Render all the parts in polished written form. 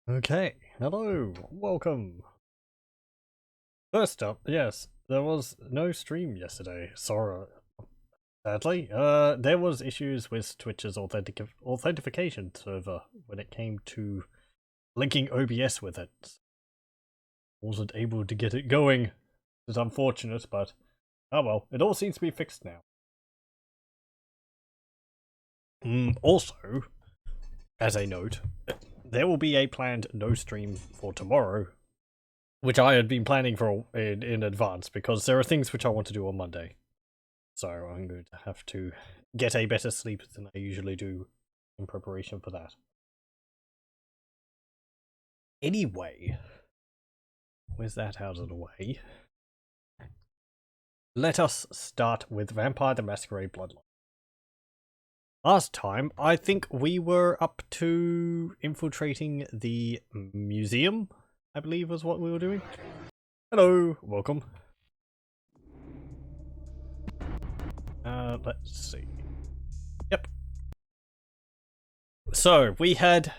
Okay, hello, welcome. First up, yes, there was no stream yesterday, sorry. Sadly, there was issues with Twitch's authentication server when it came to linking OBS with it. Wasn't able to get it going. It's unfortunate, but oh well, it all seems to be fixed now. Also, as a note, there will be a planned no stream for tomorrow, which I had been planning for in advance because there are things which I want to do on Monday. So I'm going to have to get a better sleep than I usually do in preparation for that. Anyway, with that out of the way, let us start with Vampire the Masquerade Bloodline. Last time, I think we were up to infiltrating the museum, I believe was what we were doing. Hello, welcome. Let's see. Yep. So, we had...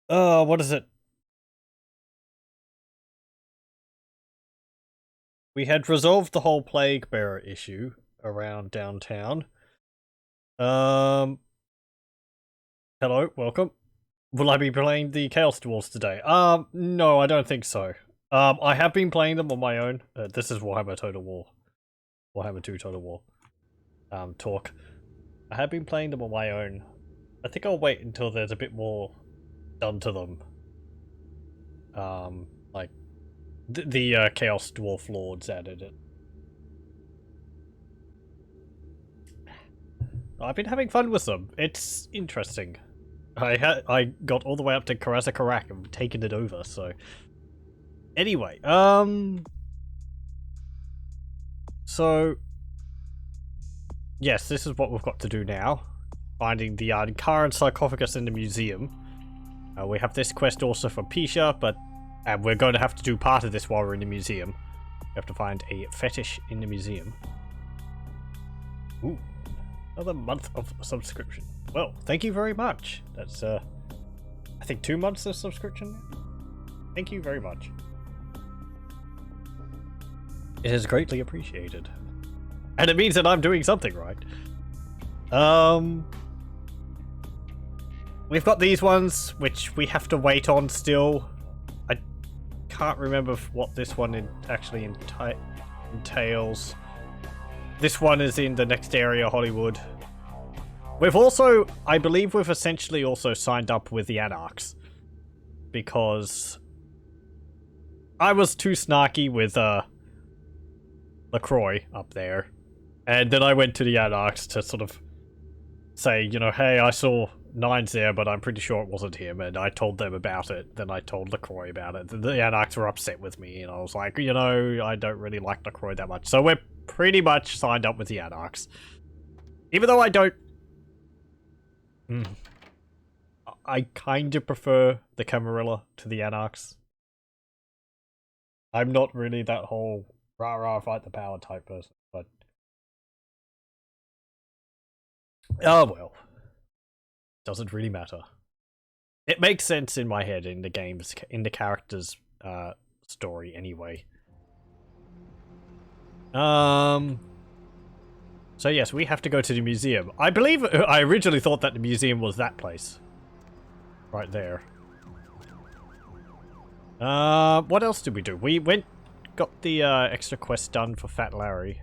what is it? We had resolved the whole Plague Bearer issue around downtown. Hello, welcome. Will I be playing the Chaos Dwarves today? No, I don't think so. I have been playing them on my own. This is Warhammer Total War. Warhammer 2 Total War. Talk. I have been playing them on my own. I think I'll wait until there's a bit more done to them. Like, the Chaos Dwarf Lords added it. I've been having fun with them. It's interesting. I got all the way up to Karak and taken it over, so... Anyway, so... Yes, this is what we've got to do now. Finding the current sarcophagus in the museum. We have this quest also for Pisha, but... And we're going to have to do part of this while we're in the museum. We have to find a fetish in the museum. Ooh. Another month of subscription. Well, thank you very much. That's, I think 2 months of subscription. Thank you very much. It is greatly appreciated. And it means that I'm doing something right. We've got these ones, which we have to wait on still. I can't remember what this one actually entails. This one is in the next area, Hollywood. We've also, I believe we've essentially also signed up with the Anarchs. Because I was too snarky with LaCroix up there. And then I went to the Anarchs to sort of say, you know, hey, I saw Nines there, but I'm pretty sure it wasn't him. And I told them about it. Then I told LaCroix about it. The Anarchs were upset with me. And I was like, you know, I don't really like LaCroix that much. So we're pretty much signed up with the Anarchs. Even though I don't... I kind of prefer the Camarilla to the Anarchs. I'm not really that whole rah-rah fight the power type person, but... Oh well. Doesn't really matter. It makes sense in my head in the game's, in the character's story anyway. So yes, we have to go to the museum. I believe I originally thought that the museum was that place. Right there. What else did we do? We got the extra quest done for Fat Larry.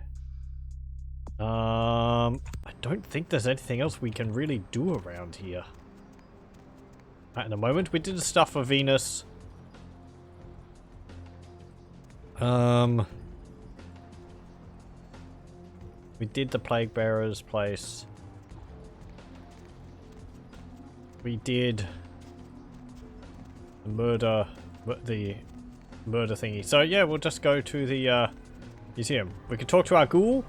I don't think there's anything else we can really do around here. At the moment, we did the stuff for Venus. We did the Plague Bearer's place. We did the murder thingy. So yeah, we'll just go to the museum. We can talk to our ghoul.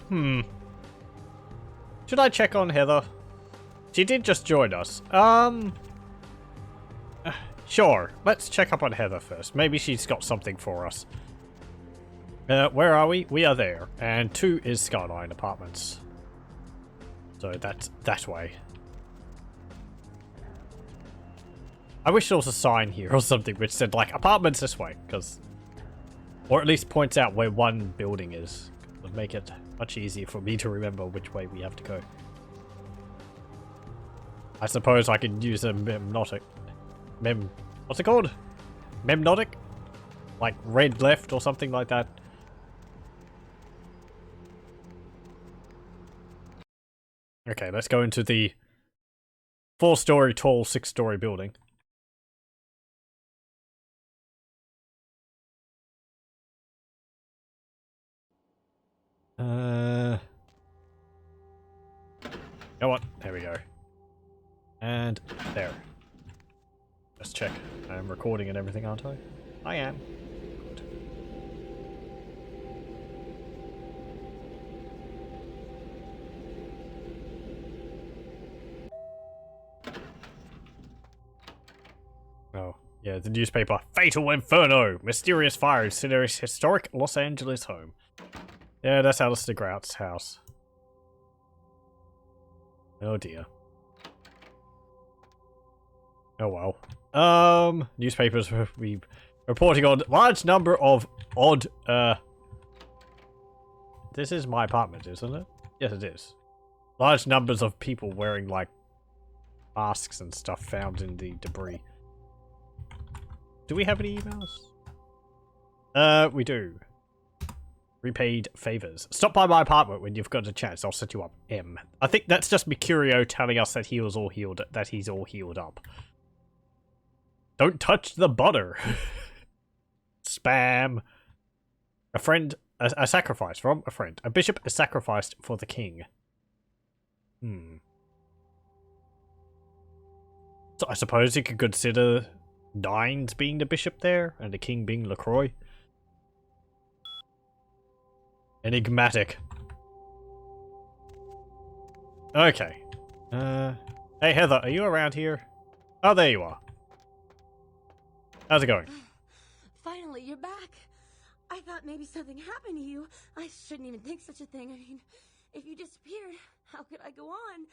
Should I check on Heather? She did just join us. Sure. Let's check up on Heather first. Maybe she's got something for us. Where are we? We are there. And 2 is Skyline Apartments. So that's that way. I wish there was a sign here or something which said, like, apartments this way, because... Or at least points out where one building is. It would make it much easier for me to remember which way we have to go. I suppose I could use a memnotic... What's it called? Memnotic? Like, red left or something like that. Okay, let's go into the 4-story tall, 6-story building. Go on. There we go. And there. Let's check. I'm recording and everything, aren't I? I am. Good. Oh, yeah, the newspaper. Fatal Inferno! Mysterious fire in historic Los Angeles home. Yeah, that's Alistair Grout's house. Oh dear. Oh well. Newspapers we reporting on large number of odd, This is my apartment, isn't it? Yes, it is. Large numbers of people wearing, like, masks and stuff found in the debris. Do we have any emails? We do. Repaid favors. Stop by my apartment when you've got a chance. I'll set you up. M. I think that's just Mercurio telling us that he was all healed. That he's all healed up. Don't touch the butter. Spam. A friend. A sacrifice from a friend. A bishop is sacrificed for the king. So I suppose you could consider Nines being the bishop there and the king being LaCroix. Enigmatic. Okay. Hey Heather, are you around here? Oh, there you are. How's it going? Finally, you're back. I thought maybe something happened to you. I shouldn't even think such a thing. I mean, if you disappeared, how could I go on?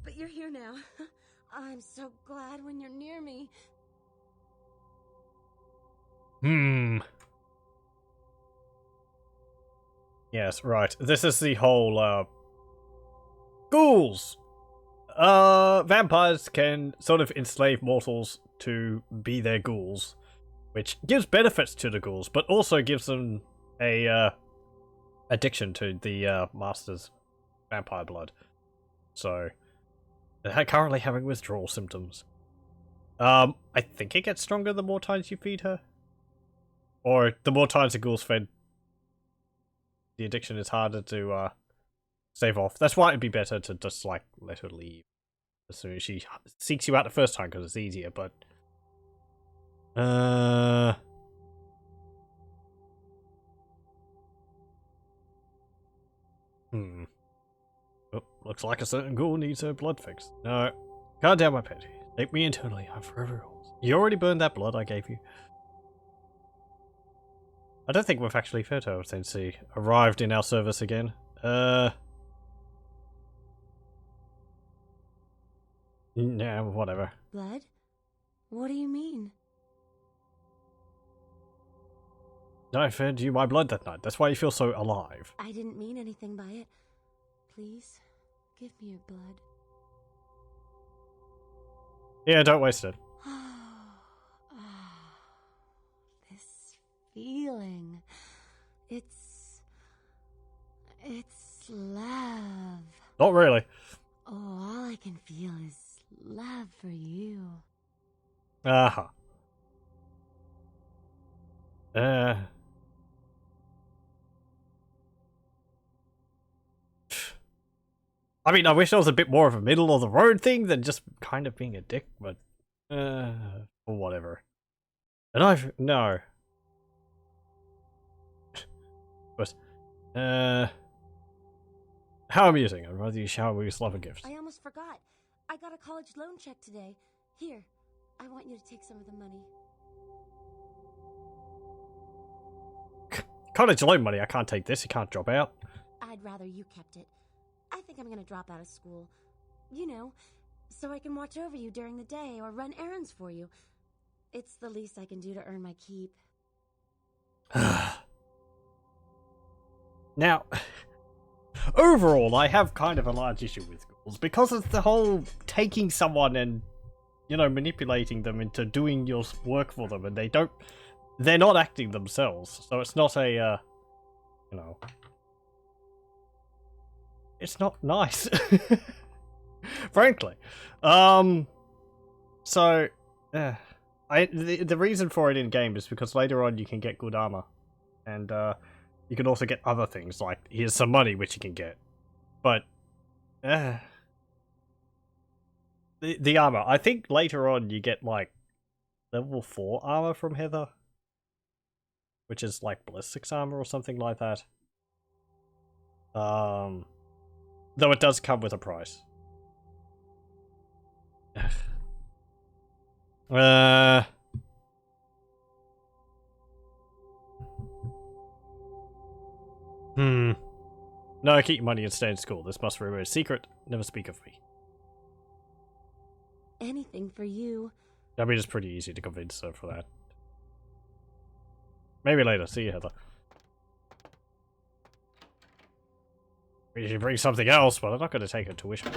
But you're here now. I'm so glad when you're near me. Yes, right. This is the whole, ghouls! Vampires can sort of enslave mortals to be their ghouls, which gives benefits to the ghouls, but also gives them a, addiction to the, master's vampire blood. So, they're currently having withdrawal symptoms. I think it gets stronger the more times you feed her. Or the more times the ghoul's fed, the addiction is harder to stave off. That's why it'd be better to just, like, let her leave as soon as she seeks you out the first time, because it's easier, but... Oh, looks like a certain ghoul needs her blood fixed. No, calm down, my pet. Take me internally, I'm forever yours. You already burned that blood I gave you. I don't think we've actually fed her since she arrived in our service again. No, whatever. Blood? What do you mean? I fed you my blood that night. That's why you feel so alive. I didn't mean anything by it. Please, give me your blood. Yeah, don't waste it. This feeling. It's love. Not really. Oh, all I can feel is love for you. Uh-huh. I mean, I wish there was a bit more of a middle of the road thing than just kind of being a dick, but or whatever. And no. But how amusing. I'd rather you shower me with love and gifts. I almost forgot. I got a college loan check today. Here, I want you to take some of the money. College loan money, I can't take this, you can't drop out. I'd rather you kept it. I think I'm gonna drop out of school. You know, so I can watch over you during the day or run errands for you. It's the least I can do to earn my keep. Now, overall, I have kind of a large issue with ghouls because it's the whole taking someone and, you know, manipulating them into doing your work for them, and they're not acting themselves, so it's not a, you know, it's not nice, frankly. So, the reason for it in game is because later on you can get good armor, and you can also get other things like here's some money which you can get, but the armor. I think later on you get like level 4 armor from Heather, which is like ballistics armor or something like that. Though it does come with a price. No, keep your money and stay in school. This must remain a secret. Never speak of me. Anything for you. I mean, it's pretty easy to convince her for that. Maybe later. See you, Heather. We should bring something else, but I'm not going to take her tuition.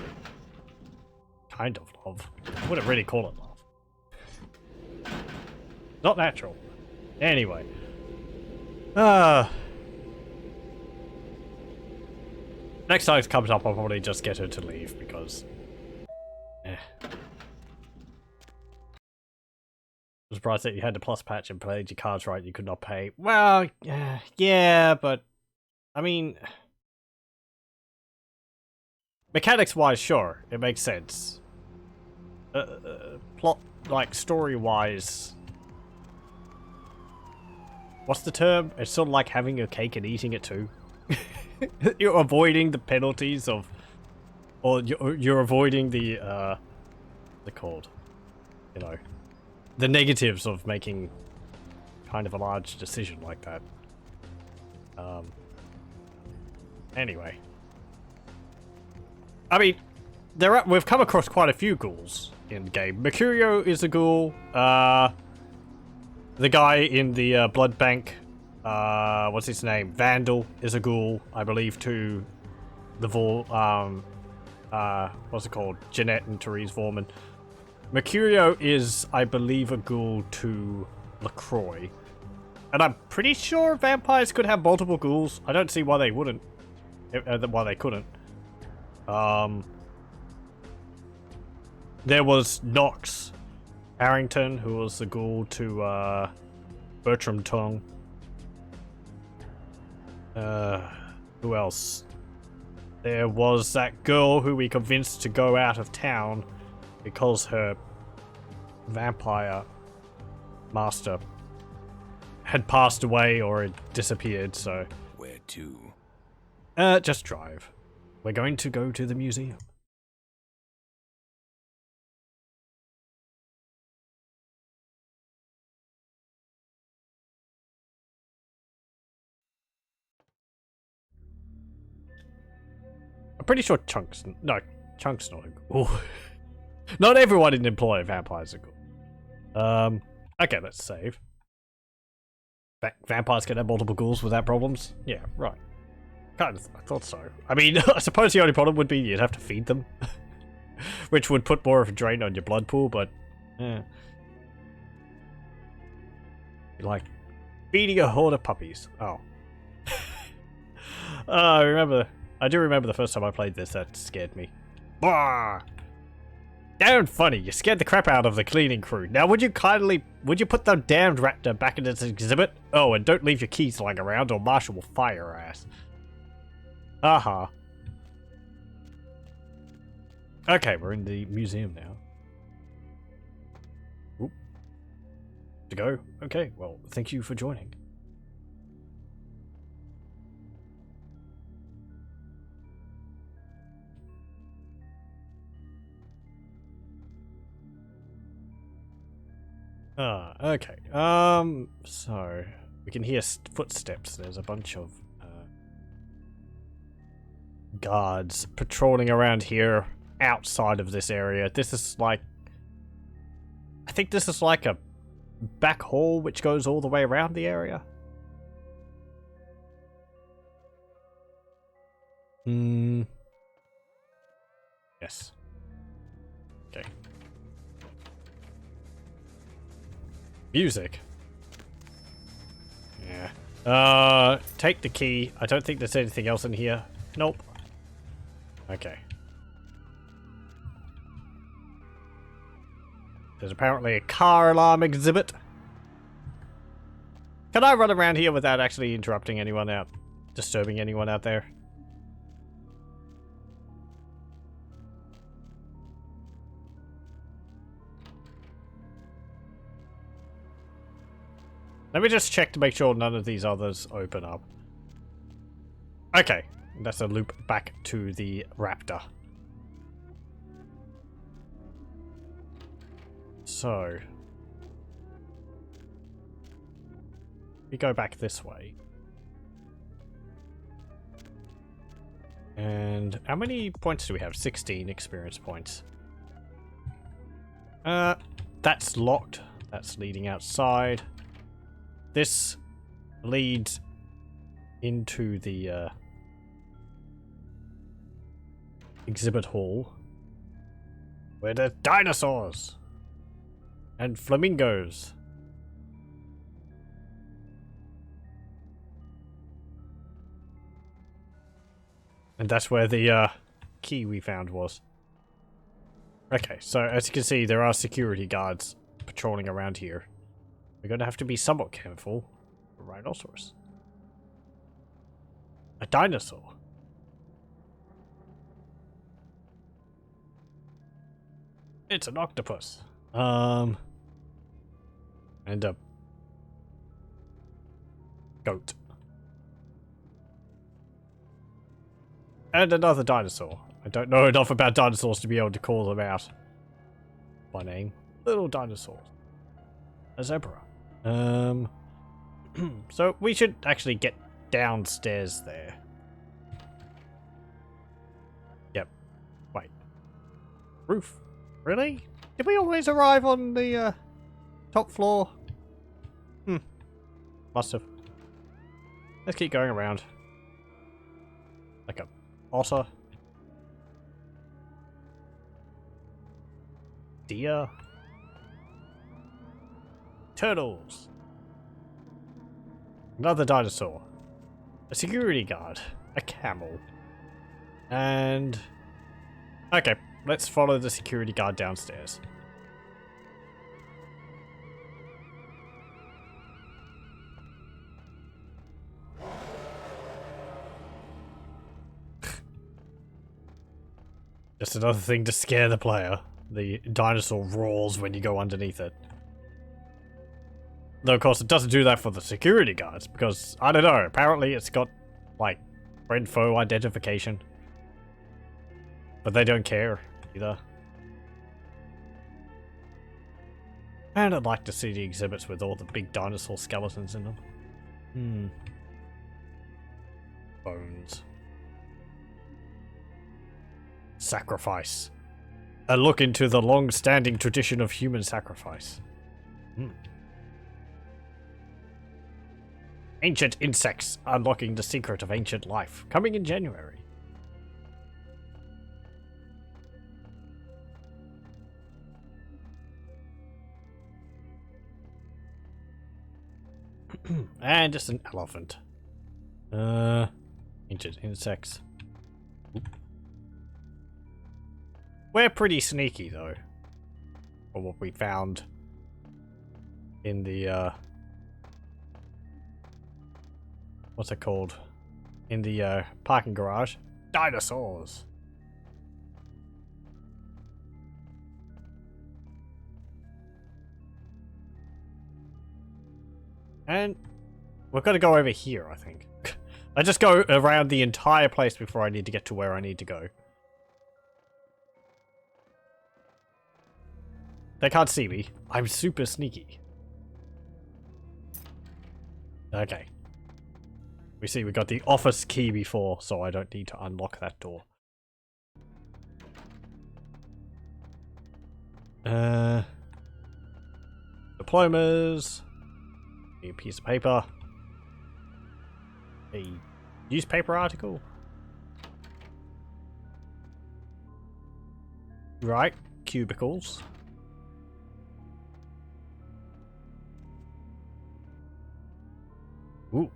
Kind of love. I wouldn't really call it love. Not natural. Anyway. Next time it comes up, I'll probably just get her to leave, because... I'm surprised that you had the plus patch and played your cards right, you could not pay. Well, yeah, but... I mean... Mechanics-wise, sure, it makes sense. Plot, like, story-wise... What's the term? It's sort of like having your cake and eating it too. You're avoiding the penalties of... Or you're avoiding the, what's it called? You know... The negatives of making kind of a large decision like that. Anyway. I mean, we've come across quite a few ghouls in the game. Mercurio is a ghoul. The guy in the blood bank, what's his name? Vandal is a ghoul, I believe, to the what's it called? Jeanette and Therese Vorman. Mercurio is, I believe, a ghoul to LaCroix. And I'm pretty sure vampires could have multiple ghouls. I don't see why they wouldn't. Why they couldn't. There was Knox Harrington, who was the ghoul to Bertram Tongue. Who else? There was that girl who we convinced to go out of town because her vampire master had passed away or had disappeared, so... Where to? Just drive. We're going to go to the museum. I'm pretty sure Chunk's not a ghoul. Not everyone in Employ vampires are ghoul. Okay, let's save. Vampires can have multiple ghouls without problems? Yeah, right. Kind of, I thought so. I mean, I suppose the only problem would be you'd have to feed them. Which would put more of a drain on your blood pool, but... yeah. Like, feeding a horde of puppies. Oh. I do remember the first time I played this, that scared me. Bah! Damn funny, you scared the crap out of the cleaning crew. Now would you put the damned raptor back in its exhibit? Oh, and don't leave your keys lying around or Marshall will fire your ass. Aha. Okay, we're in the museum now. Oop. To go? Okay, well, thank you for joining. Okay. So we can hear footsteps. There's a bunch of guards patrolling around here, outside of this area. This is like... I think this is like a back hall which goes all the way around the area. Yes. Okay. Music. Yeah. Take the key. I don't think there's anything else in here. Nope. Okay. There's apparently a car alarm exhibit. Can I run around here without actually interrupting anyone out? Disturbing anyone out there? Let me just check to make sure none of these others open up. Okay, that's a loop back to the raptor. So, we go back this way. And how many points do we have? 16 experience points. That's locked. That's leading outside. This leads into the exhibit hall, where there's dinosaurs and flamingos. And that's where the key we found was. Okay, so as you can see, there are security guards patrolling around here. We're going to have to be somewhat careful. A rhinoceros. A dinosaur. It's an octopus. And a goat. And another dinosaur. I don't know enough about dinosaurs to be able to call them out by name. Little dinosaurs. A zebra. So we should actually get downstairs there. Yep. Wait. Roof. Really? Did we always arrive on the top floor? Must have. Let's keep going around. Like a otter. Deer. Turtles. Another dinosaur. A security guard. A camel. And... okay, let's follow the security guard downstairs. Just another thing to scare the player. The dinosaur roars when you go underneath it. Though, of course, it doesn't do that for the security guards, because, I don't know, apparently it's got, like, friend-foe identification. But they don't care, either. And I'd like to see the exhibits with all the big dinosaur skeletons in them. Bones. Sacrifice. A look into the long-standing tradition of human sacrifice. Ancient insects, unlocking the secret of ancient life. Coming in January. And just an elephant. Ancient insects. Oop. We're pretty sneaky, though. For what we found in the, what's it called? In the, parking garage. Dinosaurs! And we're gonna go over here, I think. I just go around the entire place before I need to get to where I need to go. They can't see me. I'm super sneaky. Okay. We see we got the office key before, so I don't need to unlock that door. Diplomas. A piece of paper. A newspaper article. Right. Cubicles. Ooh.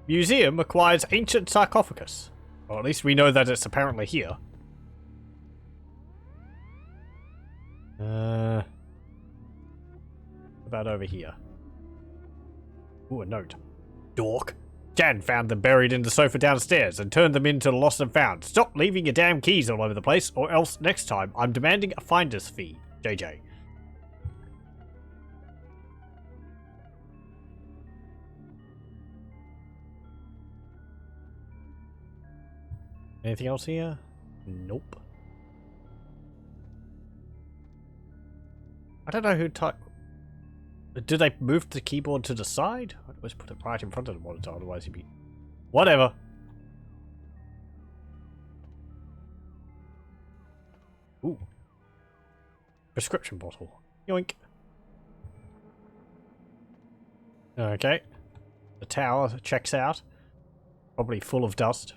Museum acquires ancient sarcophagus. Or at least we know that it's apparently here. About over here. Ooh, a note. Dork. Jan found them buried in the sofa downstairs and turned them into lost and found. Stop leaving your damn keys all over the place, or else next time I'm demanding a finder's fee. JJ. Anything else here? Nope. I don't know who typed. Did they move the keyboard to the side? I'd always put it right in front of the monitor, otherwise he'd be... Whatever. Ooh. Prescription bottle. Yoink. Okay. The tower checks out. Probably full of dust.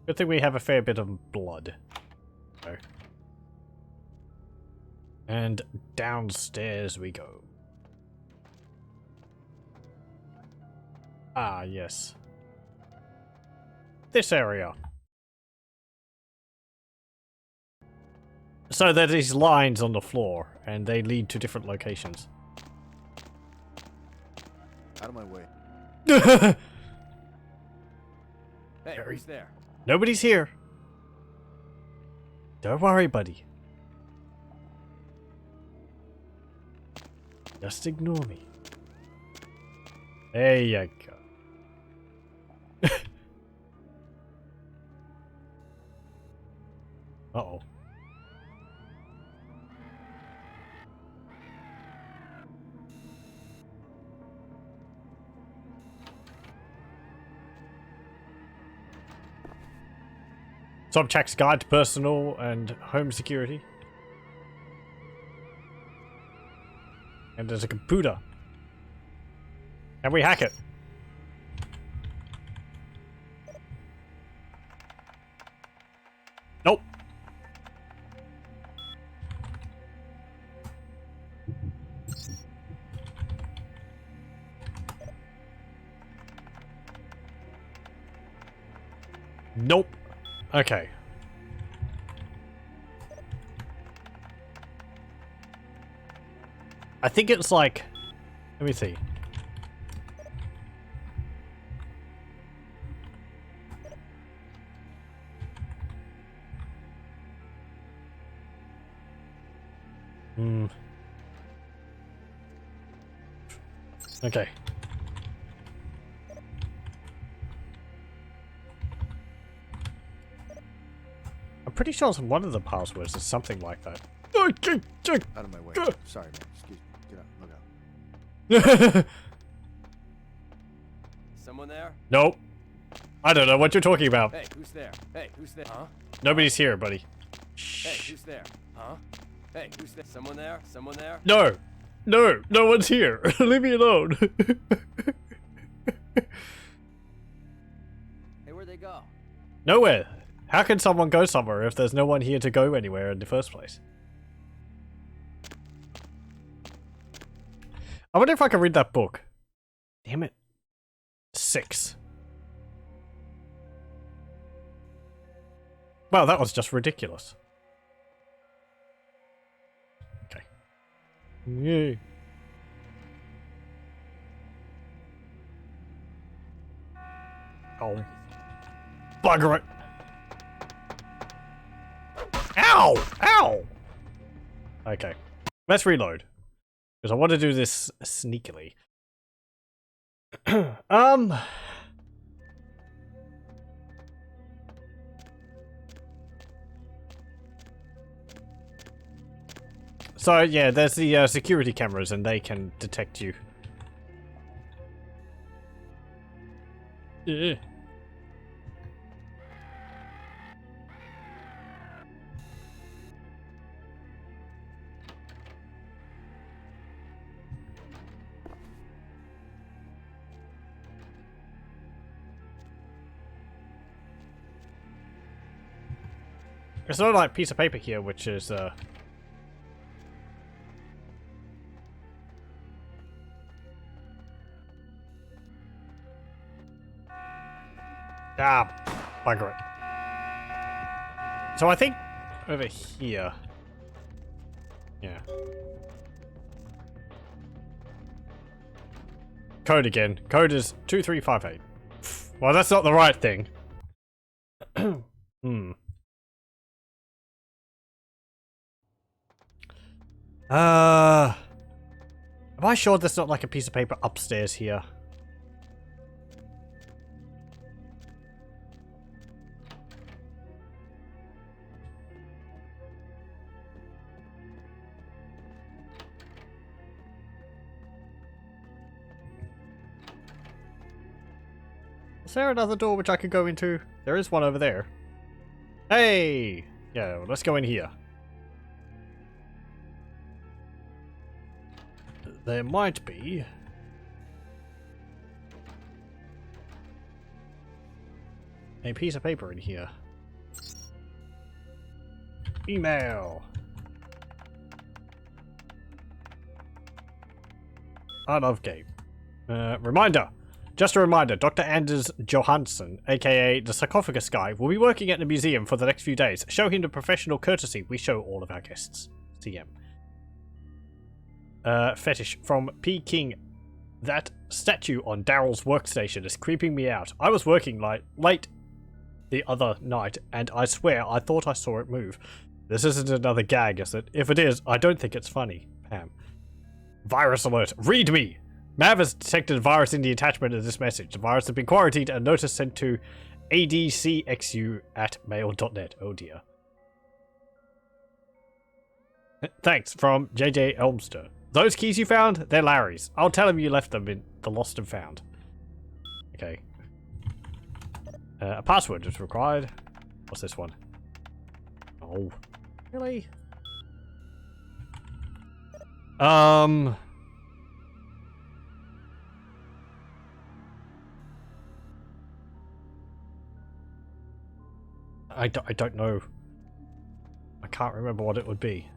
Good thing we have a fair bit of blood. So. And downstairs we go. Ah, yes. This area. So there are these lines on the floor, and they lead to different locations. Out of my way. Hey, who's there? Nobody's here. Don't worry, buddy. Just ignore me. There you go. Uh-oh. Subchecks guide to personal and home security. And there's a computer. Can we hack it? Nope. Nope. Okay. I think it's like... Let me see. Okay. I'm pretty sure it's one of the passwords is something like that. Out of my way. Sorry, man. Excuse me. Get out. Look out. Someone there? Nope. I don't know what you're talking about. Hey, who's there? Hey, who's there? Huh? Nobody's here, buddy. Hey, who's there? Huh? Hey, who's there? Someone there? Someone there? No. No. No one's here. Leave me alone. Hey, where'd they go? Nowhere. How can someone go somewhere if there's no one here to go anywhere in the first place? I wonder if I can read that book. Damn it. 6. Well, that was just ridiculous. Okay. Yay. Oh. Bugger it. Ow! Ow! Okay. Let's reload. Because I want to do this sneakily. So, yeah, there's the security cameras and they can detect you. Yeah. It's not like piece of paper here, which is bugger it. So I think over here. Yeah. Code again. Code is 2358. Well, that's not the right thing. Am I sure there's not like a piece of paper upstairs here? Is there another door which I could go into? There is one over there. Hey! Yeah, well, let's go in here. There might be a piece of paper in here. Email. I love game. Reminder. Just a reminder, Dr. Anders Johansson, aka the sarcophagus guy, will be working at the museum for the next few days. Show him the professional courtesy we show all of our guests. CM. Fetish from P. King. That statue on Daryl's workstation is creeping me out. I was working late the other night, and I swear I thought I saw it move. This isn't another gag, is it? If it is, I don't think it's funny. Pam. Virus alert. Read me! Mav has detected a virus in the attachment of this message. The virus has been quarantined and notice sent to adcxu@mail.net. Oh dear. Thanks, from JJ Elmster. Those keys you found? They're Larry's. I'll tell him you left them in the lost and found. Okay. A password is required. What's this one? Oh. Really? I don't know. I can't remember what it would be.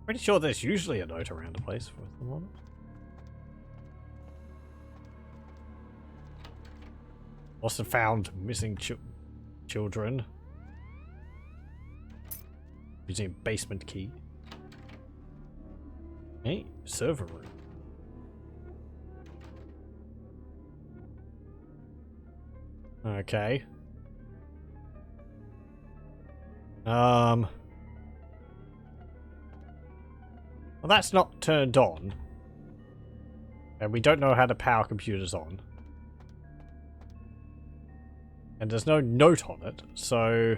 Pretty sure there's usually a note around the place for them on it. Also found missing children. Using a basement key. Hey, server room. Okay. Well, that's not turned on. And we don't know how to power computers on. And there's no note on it, so...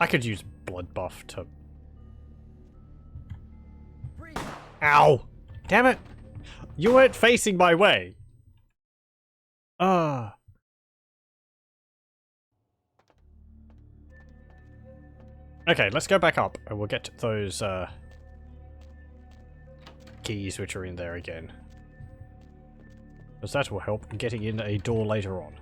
I could use blood buff to... Ow! Damn it! You weren't facing my way! Okay, let's go back up and we'll get those keys which are in there again. Because that will help in getting in a door later on.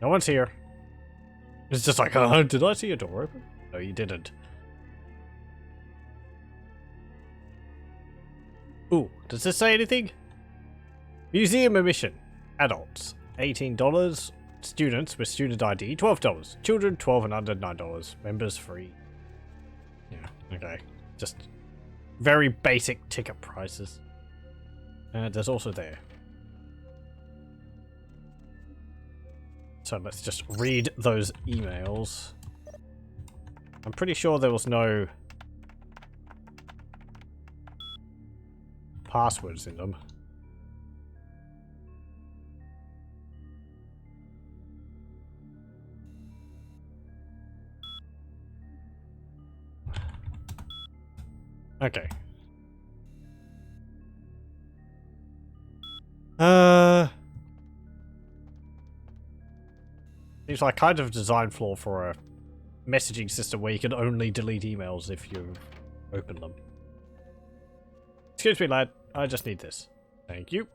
No one's here. It's just like, did I see a door open? No, you didn't. Ooh, does this say anything? Museum admission. Adults, $18. Students with student ID, $12. Children, 12 and under, $9. Members, free. Yeah, okay. Just very basic ticket prices. There's also there. So let's just read those emails. I'm pretty sure there was no passwords in them. Okay. Seems like kind of design flaw for a messaging system where you can only delete emails if you open them. Excuse me, lad. I just need this. Thank you.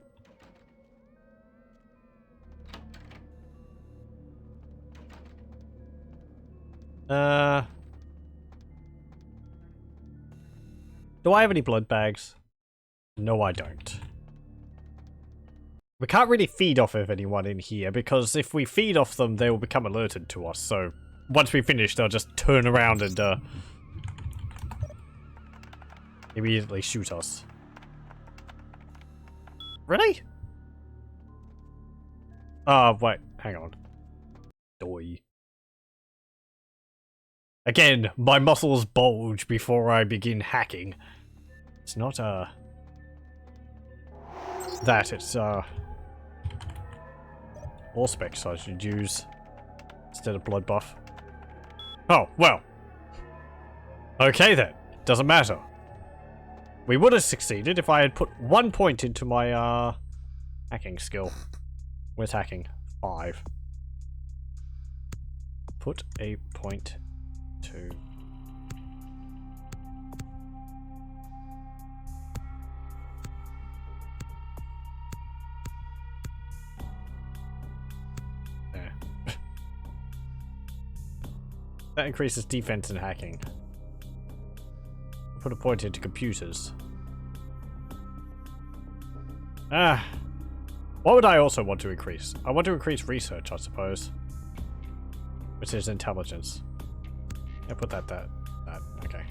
Do I have any blood bags? No, I don't. We can't really feed off of anyone in here, because if we feed off them, they will become alerted to us, so once we finish, they'll just turn around and, immediately shoot us. Really? Wait, hang on. Doi. Again, my muscles bulge before I begin hacking. It's not, that, it's, Allspecs I should use instead of blood buff. Oh, well. Okay then. Doesn't matter. We would have succeeded if I had put 1 point into my, hacking skill. Where's hacking? 5. Put a point to... there. That increases defense and hacking. Put a point into computers. What would I also want to increase? I want to increase research, I suppose. Which is intelligence. Yeah, put that, okay.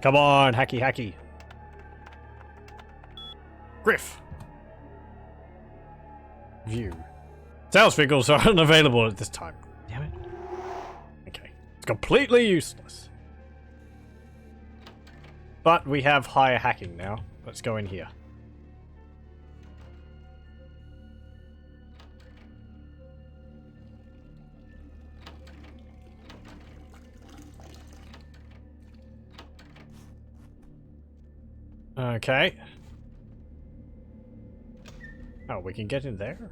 Come on, hacky hacky. Griff. View. Sales vehicles are unavailable at this time. Damn it. Okay. It's completely useless. But we have higher hacking now. Let's go in here. Okay. Oh, we can get in there?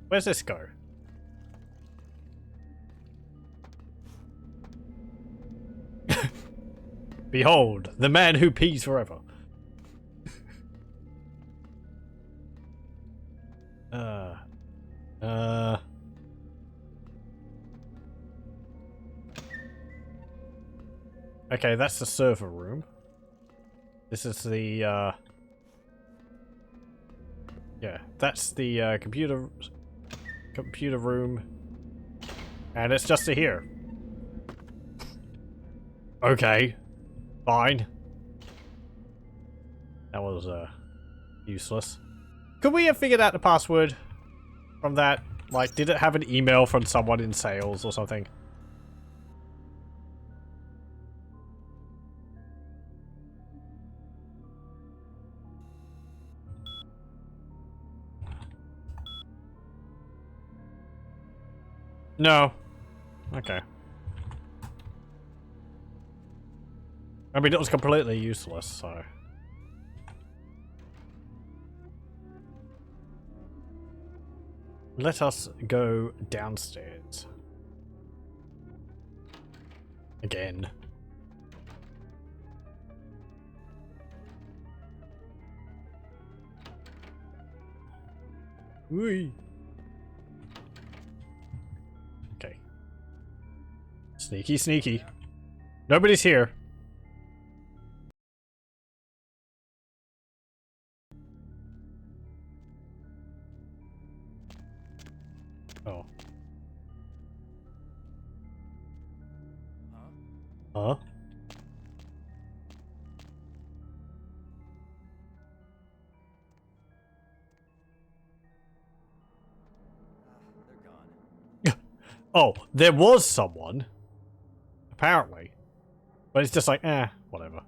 Where's this go? Behold, the man who pees forever. Okay, that's the server room. This is the, yeah, that's the, computer room. And it's just to here. Okay. Fine. That was, useless. Could we have figured out the password from that? Like, did it have an email from someone in sales or something? No. Okay. I mean, it was completely useless, so... Let us go downstairs. Again. Whee! Okay. Sneaky, sneaky. Nobody's here. Oh. Huh? They're gone. Oh, there was someone. Apparently. But it's just like, whatever.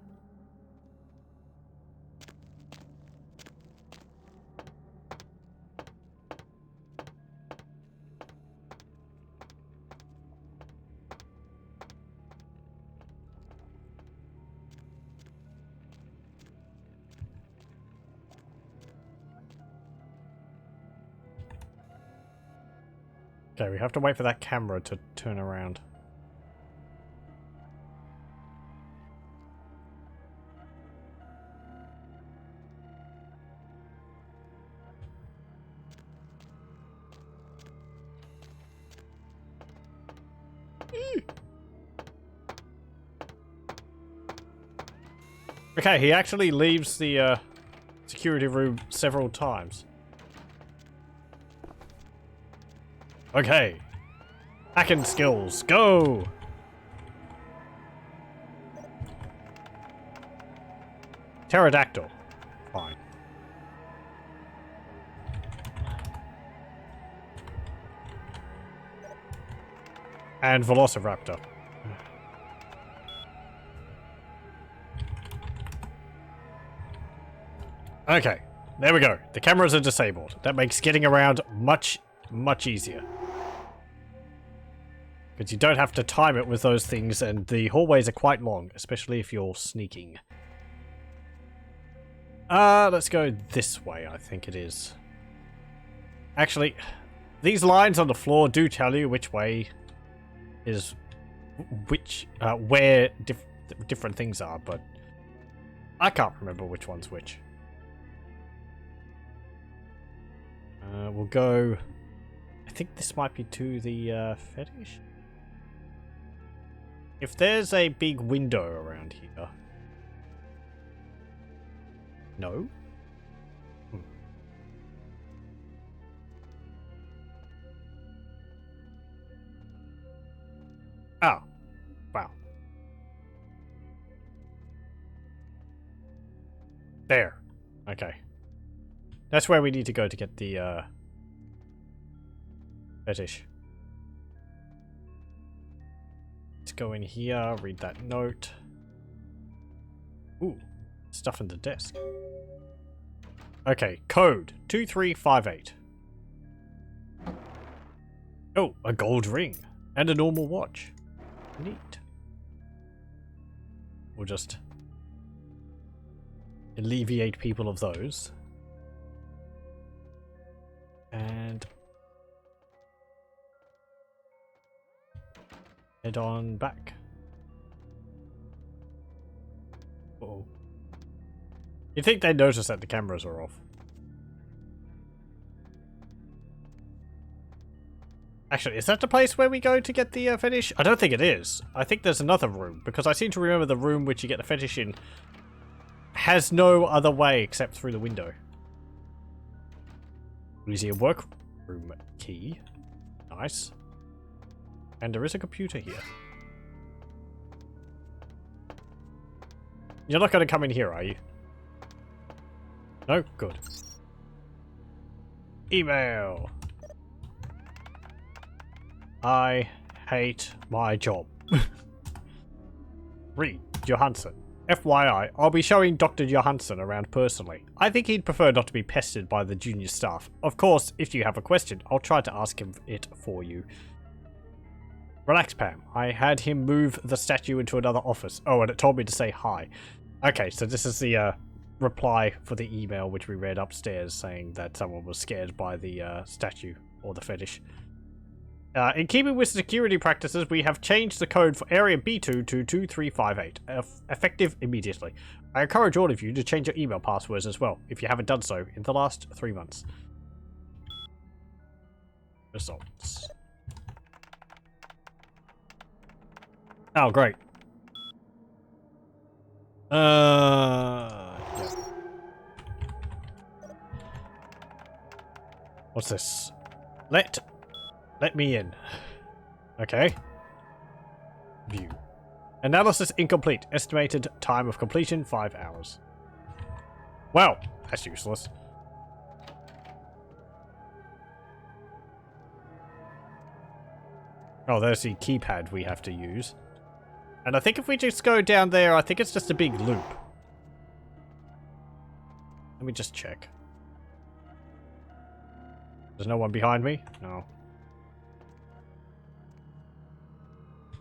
Okay, we have to wait for that camera to turn around. Okay, he actually leaves the security room several times. Okay. Hacking skills, go! Pterodactyl. Fine. And Velociraptor. Okay, there we go. The cameras are disabled. That makes getting around much easier. Because you don't have to time it with those things, and the hallways are quite long, especially if you're sneaking. Let's go this way, I think it is. Actually, these lines on the floor do tell you which way is where different things are, but I can't remember which one's which. We'll go... I think this might be to the fetish. If there's a big window around here... No? Oh. Wow. There. Okay. That's where we need to go to get the, fetish. Let's go in here, read that note. Ooh, stuff in the desk. Okay, code 2358. Oh, a gold ring. And a normal watch. Neat. We'll just alleviate people of those. And head on back. Uh-oh. You'd think they'd notice that the cameras are off. Actually, is that the place where we go to get the fetish? I don't think it is. I think there's another room, because I seem to remember the room which you get the fetish in has no other way except through the window. Easy workroom key. Nice. And there is a computer here. You're not going to come in here, are you? No? Good. Email. I hate my job. Read. Johansson. FYI, I'll be showing Dr. Johansson around personally. I think he'd prefer not to be pestered by the junior staff. Of course, if you have a question, I'll try to ask him it for you. Relax, Pam. I had him move the statue into another office. Oh, and it told me to say hi. Okay, so this is the reply for the email which we read upstairs saying that someone was scared by the statue or the fetish. In keeping with security practices, we have changed the code for Area B2 to 2358, effective immediately. I encourage all of you to change your email passwords as well, if you haven't done so in the last 3 months. Results. Oh, great. Yeah. What's this? Let me in. Okay. View. Analysis incomplete. Estimated time of completion 5 hours. Well, that's useless. Oh, there's the keypad we have to use. And I think if we just go down there, I think it's just a big loop. Let me just check. There's no one behind me? No.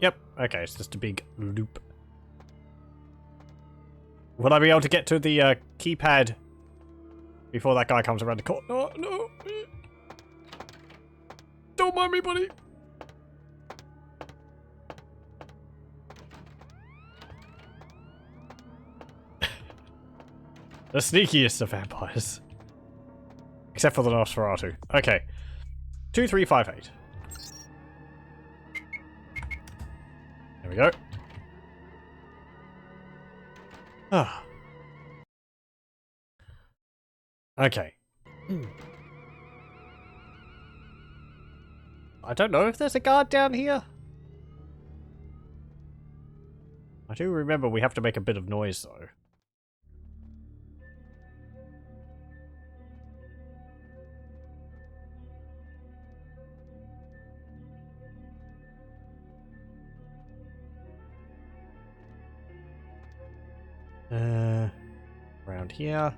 Yep, okay, it's just a big loop. Will I be able to get to the keypad before that guy comes around the corner? No, no. Don't mind me, buddy. The sneakiest of vampires. Except for the Nosferatu. Okay. 2358. There we go. Ah. Okay. I don't know if there's a guard down here. I do remember we have to make a bit of noise though. Around here.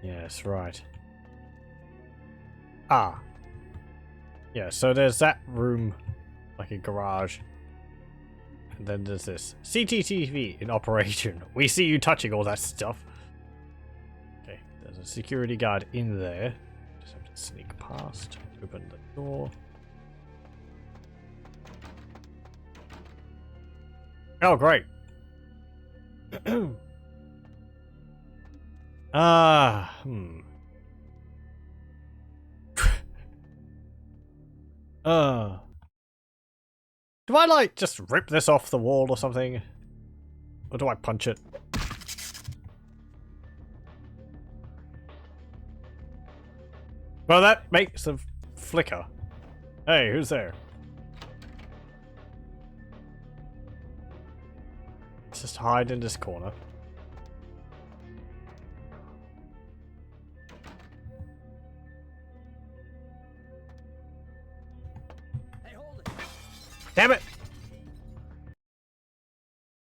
Yes, right. Ah. Yeah, so there's that room, like a garage. And then there's this. CCTV in operation. We see you touching all that stuff. Okay, there's a security guard in there. Just have to sneak past. Open the door. Oh, great. Do I like just rip this off the wall or something? Or do I punch it? Well, that makes a flicker. Hey, who's there? Let's just hide in this corner. Damn it!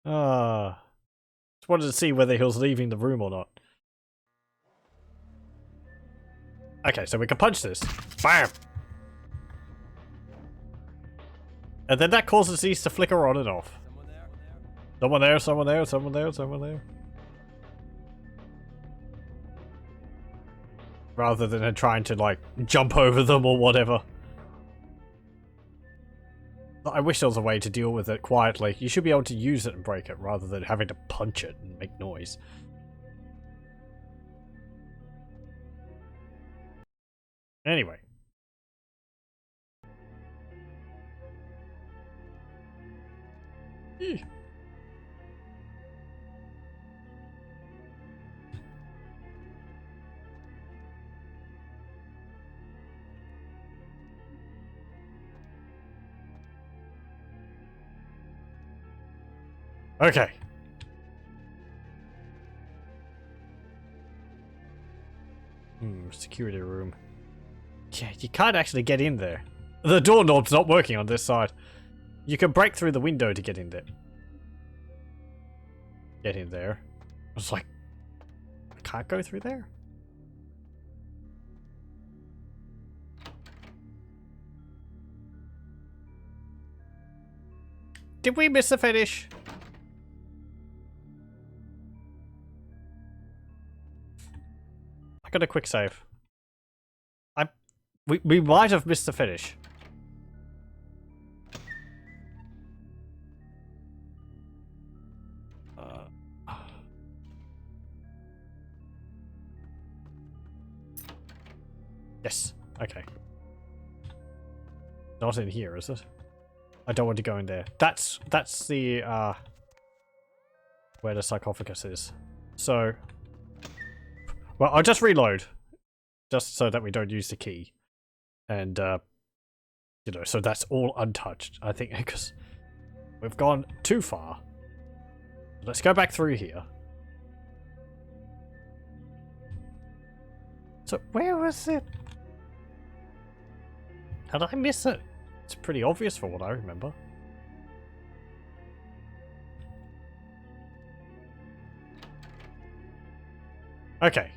Just wanted to see whether he was leaving the room or not. Okay, so we can punch this. Bam! And then that causes these to flicker on and off. Someone there, someone there, someone there, someone there. Rather than trying to, like, jump over them or whatever. I wish there was a way to deal with it quietly. You should be able to use it and break it rather than having to punch it and make noise. Anyway. Eeh. Okay. Security room. Yeah, you can't actually get in there. The doorknob's not working on this side. You can break through the window to get in there. Get in there. I was like, I can't go through there? Did we miss the finish? I got a quick save. We might have missed the finish. Yes. Okay. Not in here, is it? I don't want to go in there. That's the where the sarcophagus is. So, well, I'll just reload, just so that we don't use the key, and you know, so that's all untouched. I think because we've gone too far. Let's go back through here. So where was it? How did I miss it? It's pretty obvious for what I remember. Okay.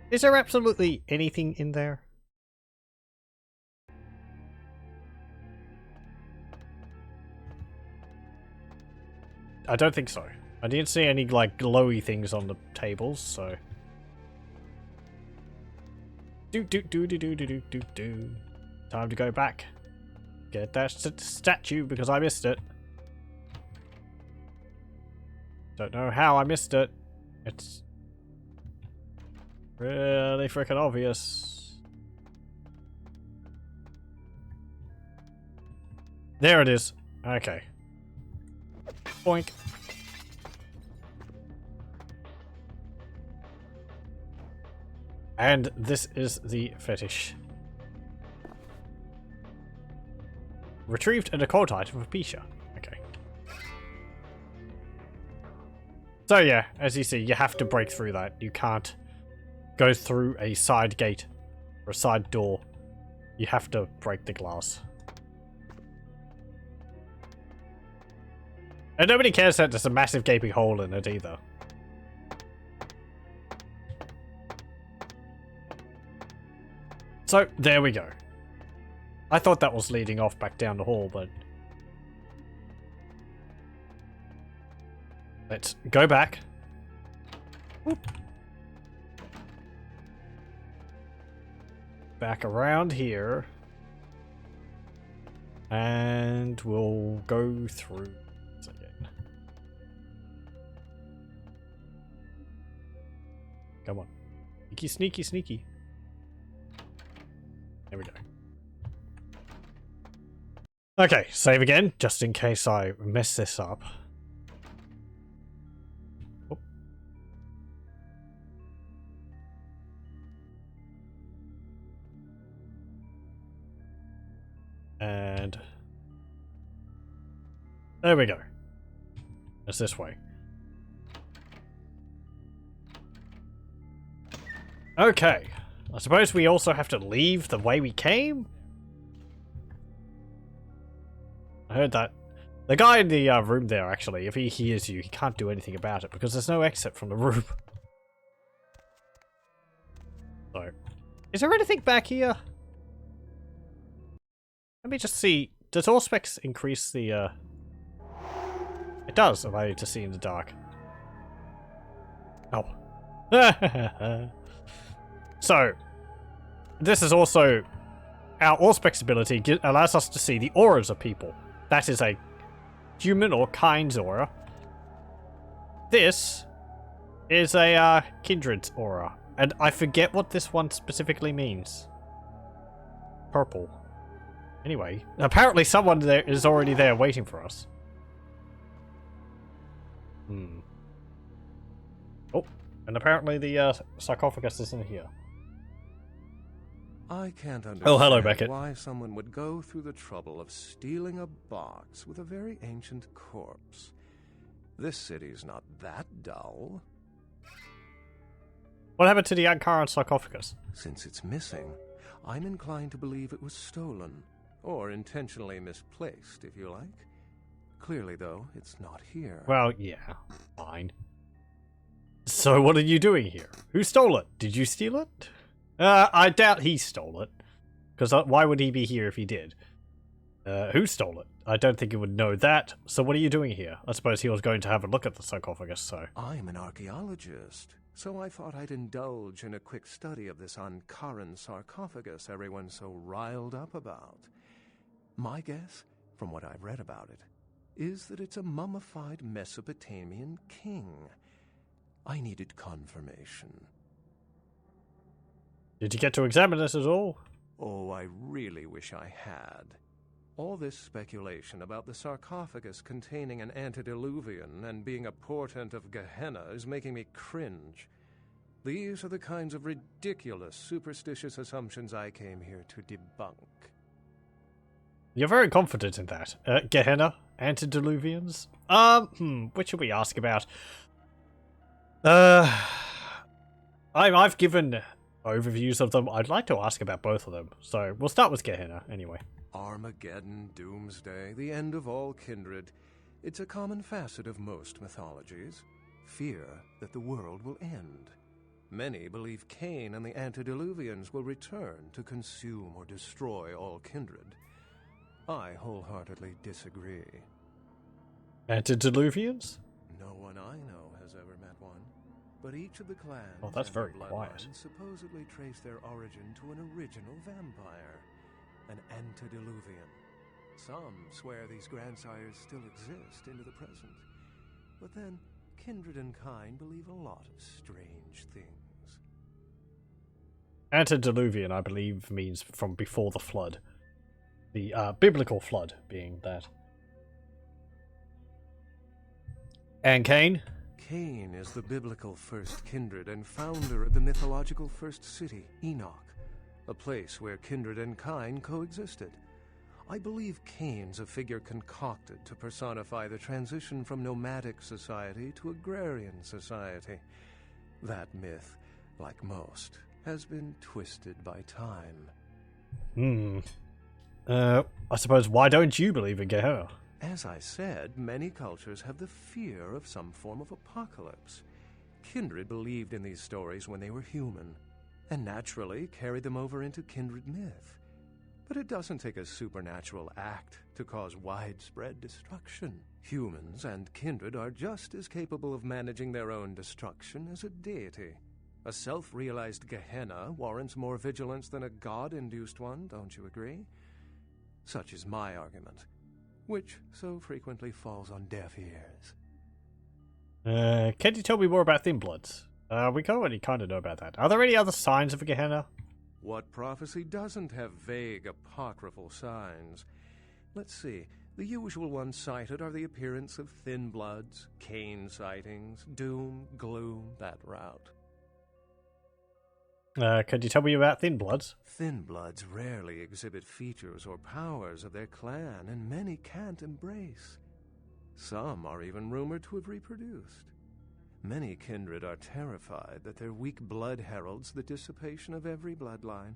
Is there absolutely anything in there? I don't think so. I didn't see any, like, glowy things on the tables, so... Do. Time to go back. Get that statue because I missed it. Don't know how I missed it. It's really freaking obvious. There it is. Okay. Boink. And this is the fetish. Retrieved an occult item from Pisha. Okay. So yeah, as you see, you have to break through that. You can't go through a side gate or a side door. You have to break the glass. And nobody cares that there's a massive gaping hole in it either. So, there we go. I thought that was leading off back down the hall, but... Let's go back. Whoop. Back around here. And we'll go through this again. Come on. Sneaky, sneaky, sneaky. There we go. Okay, save again, just in case I mess this up. Oh. And there we go. It's this way. Okay. I suppose we also have to leave the way we came? I heard that. The guy in the room there, actually, if he hears you, he can't do anything about it because there's no exit from the room. So, is there anything back here? Let me just see. Does Auspex increase the, It does, if I need to see in the dark. Oh. So, this is also... Our Auspex ability allows us to see the auras of people. That is a human or kind's aura. This is a kindred's aura. And I forget what this one specifically means. Purple. Anyway, apparently someone there is already there waiting for us. Oh, and apparently the sarcophagus isn't here. I can't understand hello, Beckett. why someone would go through the trouble of stealing a box with a very ancient corpse. This city's not that dull. What happened to the Ankaran sarcophagus? Since it's missing, I'm inclined to believe it was stolen, or intentionally misplaced, if you like. Clearly, though, it's not here. Well, yeah, fine. So what are you doing here? Who stole it? Did you steal it? I doubt he stole it. Because why would he be here if he did? Who stole it? I don't think he would know that. So what are you doing here? I suppose he was going to have a look at the sarcophagus, so... I'm an archaeologist, so I thought I'd indulge in a quick study of this Ankaran sarcophagus everyone's so riled up about. My guess, from what I've read about it, is that it's a mummified Mesopotamian king. I needed confirmation. Did you get to examine this at all? Oh, I really wish I had. All this speculation about the sarcophagus containing an antediluvian and being a portent of Gehenna is making me cringe. These are the kinds of ridiculous, superstitious assumptions I came here to debunk. You're very confident in that. Gehenna? Antediluvians? What should we ask about? I've given overviews of them. I'd like to ask about both of them. So, we'll start with Gehenna, anyway. Armageddon, Doomsday, the end of all kindred. It's a common facet of most mythologies. Fear that the world will end. Many believe Cain and the antediluvians will return to consume or destroy all kindred. I wholeheartedly disagree. Antediluvians? No one I know has ever met one. But each of the clans Oh, that's and their very quiet. bloodlines supposedly trace their origin to an original vampire, an antediluvian. Some swear these grandsires still exist into the present, but then kindred and kind believe a lot of strange things. Antediluvian, I believe, means from before the flood. The biblical flood being that. And Cain? Cain is the biblical first kindred and founder of the mythological first city, Enoch, a place where kindred and kind coexisted. I believe Cain's a figure concocted to personify the transition from nomadic society to agrarian society. That myth, like most, has been twisted by time. I suppose, why don't you believe in Gehenna? As I said, many cultures have the fear of some form of apocalypse. Kindred believed in these stories when they were human, and naturally carried them over into kindred myth. But it doesn't take a supernatural act to cause widespread destruction. Humans and kindred are just as capable of managing their own destruction as a deity. A self-realized Gehenna warrants more vigilance than a god-induced one, don't you agree? Such is my argument, which so frequently falls on deaf ears. Can you tell me more about Thin Bloods? We already kind of know about that. Are there any other signs of a Gehenna? What prophecy doesn't have vague, apocryphal signs? Let's see. The usual ones cited are the appearance of thin bloods, Cain sightings, doom, gloom, that route. Could you tell me about Thin Bloods? Thin bloods rarely exhibit features or powers of their clan, and many can't embrace. Some are even rumored to have reproduced. Many kindred are terrified that their weak blood heralds the dissipation of every bloodline.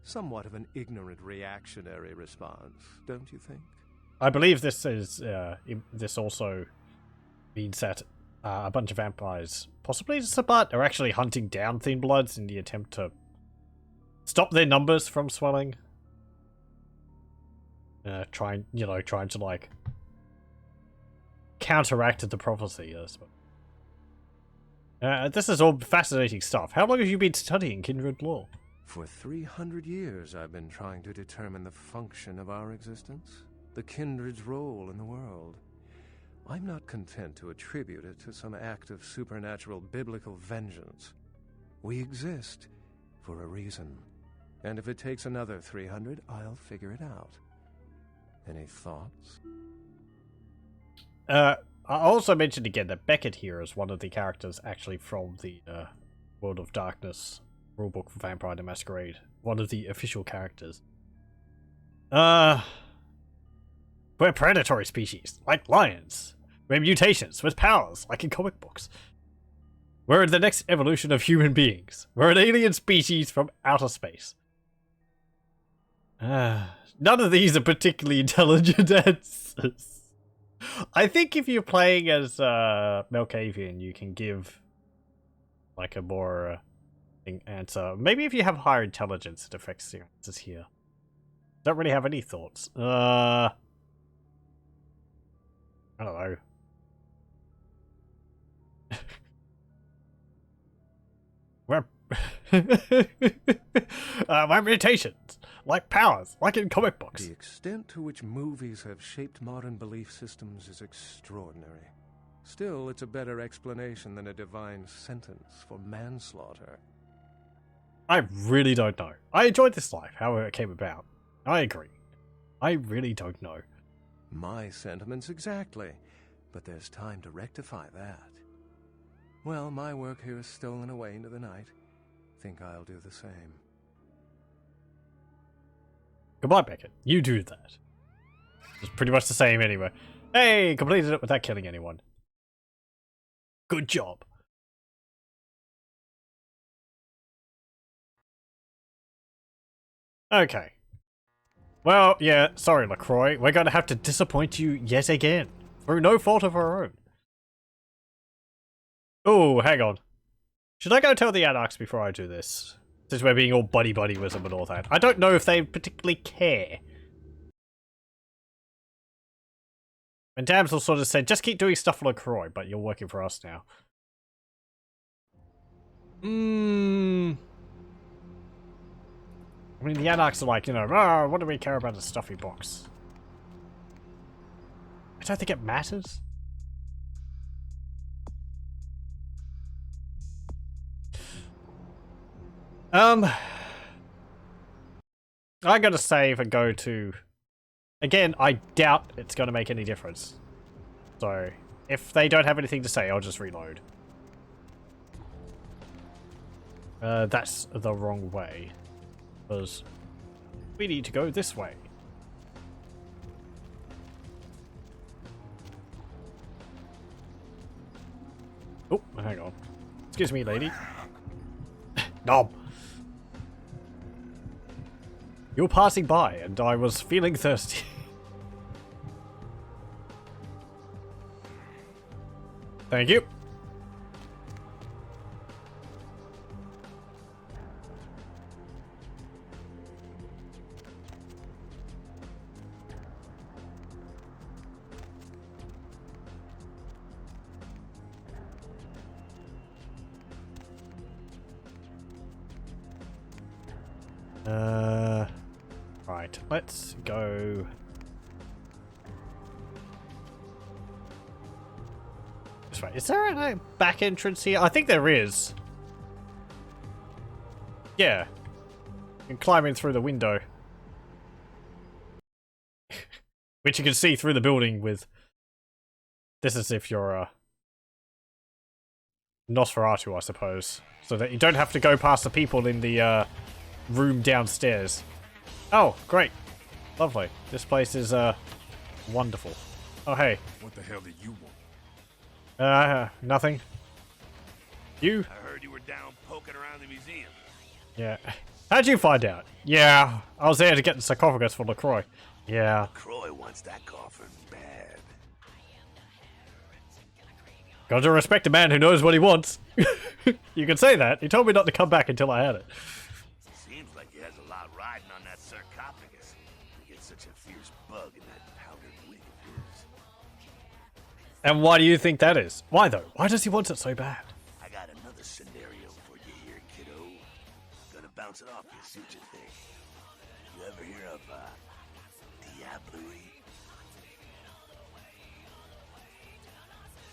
Somewhat of an ignorant reactionary response, don't you think? I believe this is this also means that a bunch of vampires, possibly just a butt, are actually hunting down Thin Bloods in the attempt to stop their numbers from swelling. Trying to like counteract the prophecy. I suppose. This is all fascinating stuff. How long have you been studying kindred law? For 300 years I've been trying to determine the function of our existence, the kindred's role in the world. I'm not content to attribute it to some act of supernatural biblical vengeance. We exist for a reason, and if it takes another 300, I'll figure it out. Any thoughts? I also mentioned again that Beckett here is one of the characters actually from the World of Darkness rulebook for Vampire the Masquerade. One of the official characters. We're predatory species, like lions. We're mutations with powers, like in comic books. We're the next evolution of human beings. We're an alien species from outer space. None of these are particularly intelligent answers. I think if you're playing as Melkavian, you can give like a more answer. Maybe if you have higher intelligence, it affects the answers here. Don't really have any thoughts. I don't know. We're we're mutations, like powers, like in comic books. The extent to which movies have shaped modern belief systems is extraordinary. Still, it's a better explanation than a divine sentence for manslaughter. I really don't know. I enjoyed this life, however it came about. I agree. I really don't know. My sentiments exactly, but there's time to rectify that. Well, my work here is stolen away into the night. Think I'll do the same. Goodbye, Beckett. You do that. It's pretty much the same anyway. Hey, completed it without killing anyone. Good job. Okay. Well, yeah, sorry, LaCroix. We're going to have to disappoint you yet again. Through no fault of our own. Oh, hang on. Should I go tell the Anarchs before I do this? Since we're being all buddy-buddy with them and all that. I don't know if they particularly care. And Damsel sort of said, just keep doing stuff for LaCroix, but you're working for us now. I mean, the anarchs are like, you know, oh, what do we care about a stuffy box? I don't think it matters. I gotta save and go to... Again, I doubt it's gonna make any difference. So, if they don't have anything to say, I'll just reload. That's the wrong way. Because we need to go this way. Oh, hang on. Excuse me, lady. Nom. You were passing by, and I was feeling thirsty. Thank you. Right, let's go. This way. Is there a back entrance here? I think there is. Yeah. You can climb in through the window. Which you can see through the building with... This is if you're Nosferatu, I suppose. So that you don't have to go past the people in the room downstairs. Oh, great. Lovely. This place is wonderful. Oh, hey. What the hell did you want? Nothing. You? I heard you were down poking around the museum. Yeah. How'd you find out? Yeah, I was there to get the sarcophagus for LaCroix. Yeah. Croy wants that coffin bad. Got to respect a man who knows what he wants. You can say that. He told me not to come back until I had it. Seems like he has a lot riding on that sarcophagus. He gets such a fierce bug in that powdered wig of his. And why do you think that is? Why though? Why does he want it so bad? I got another scenario for you here, kiddo. Gonna bounce it off you, see what you think. You ever hear of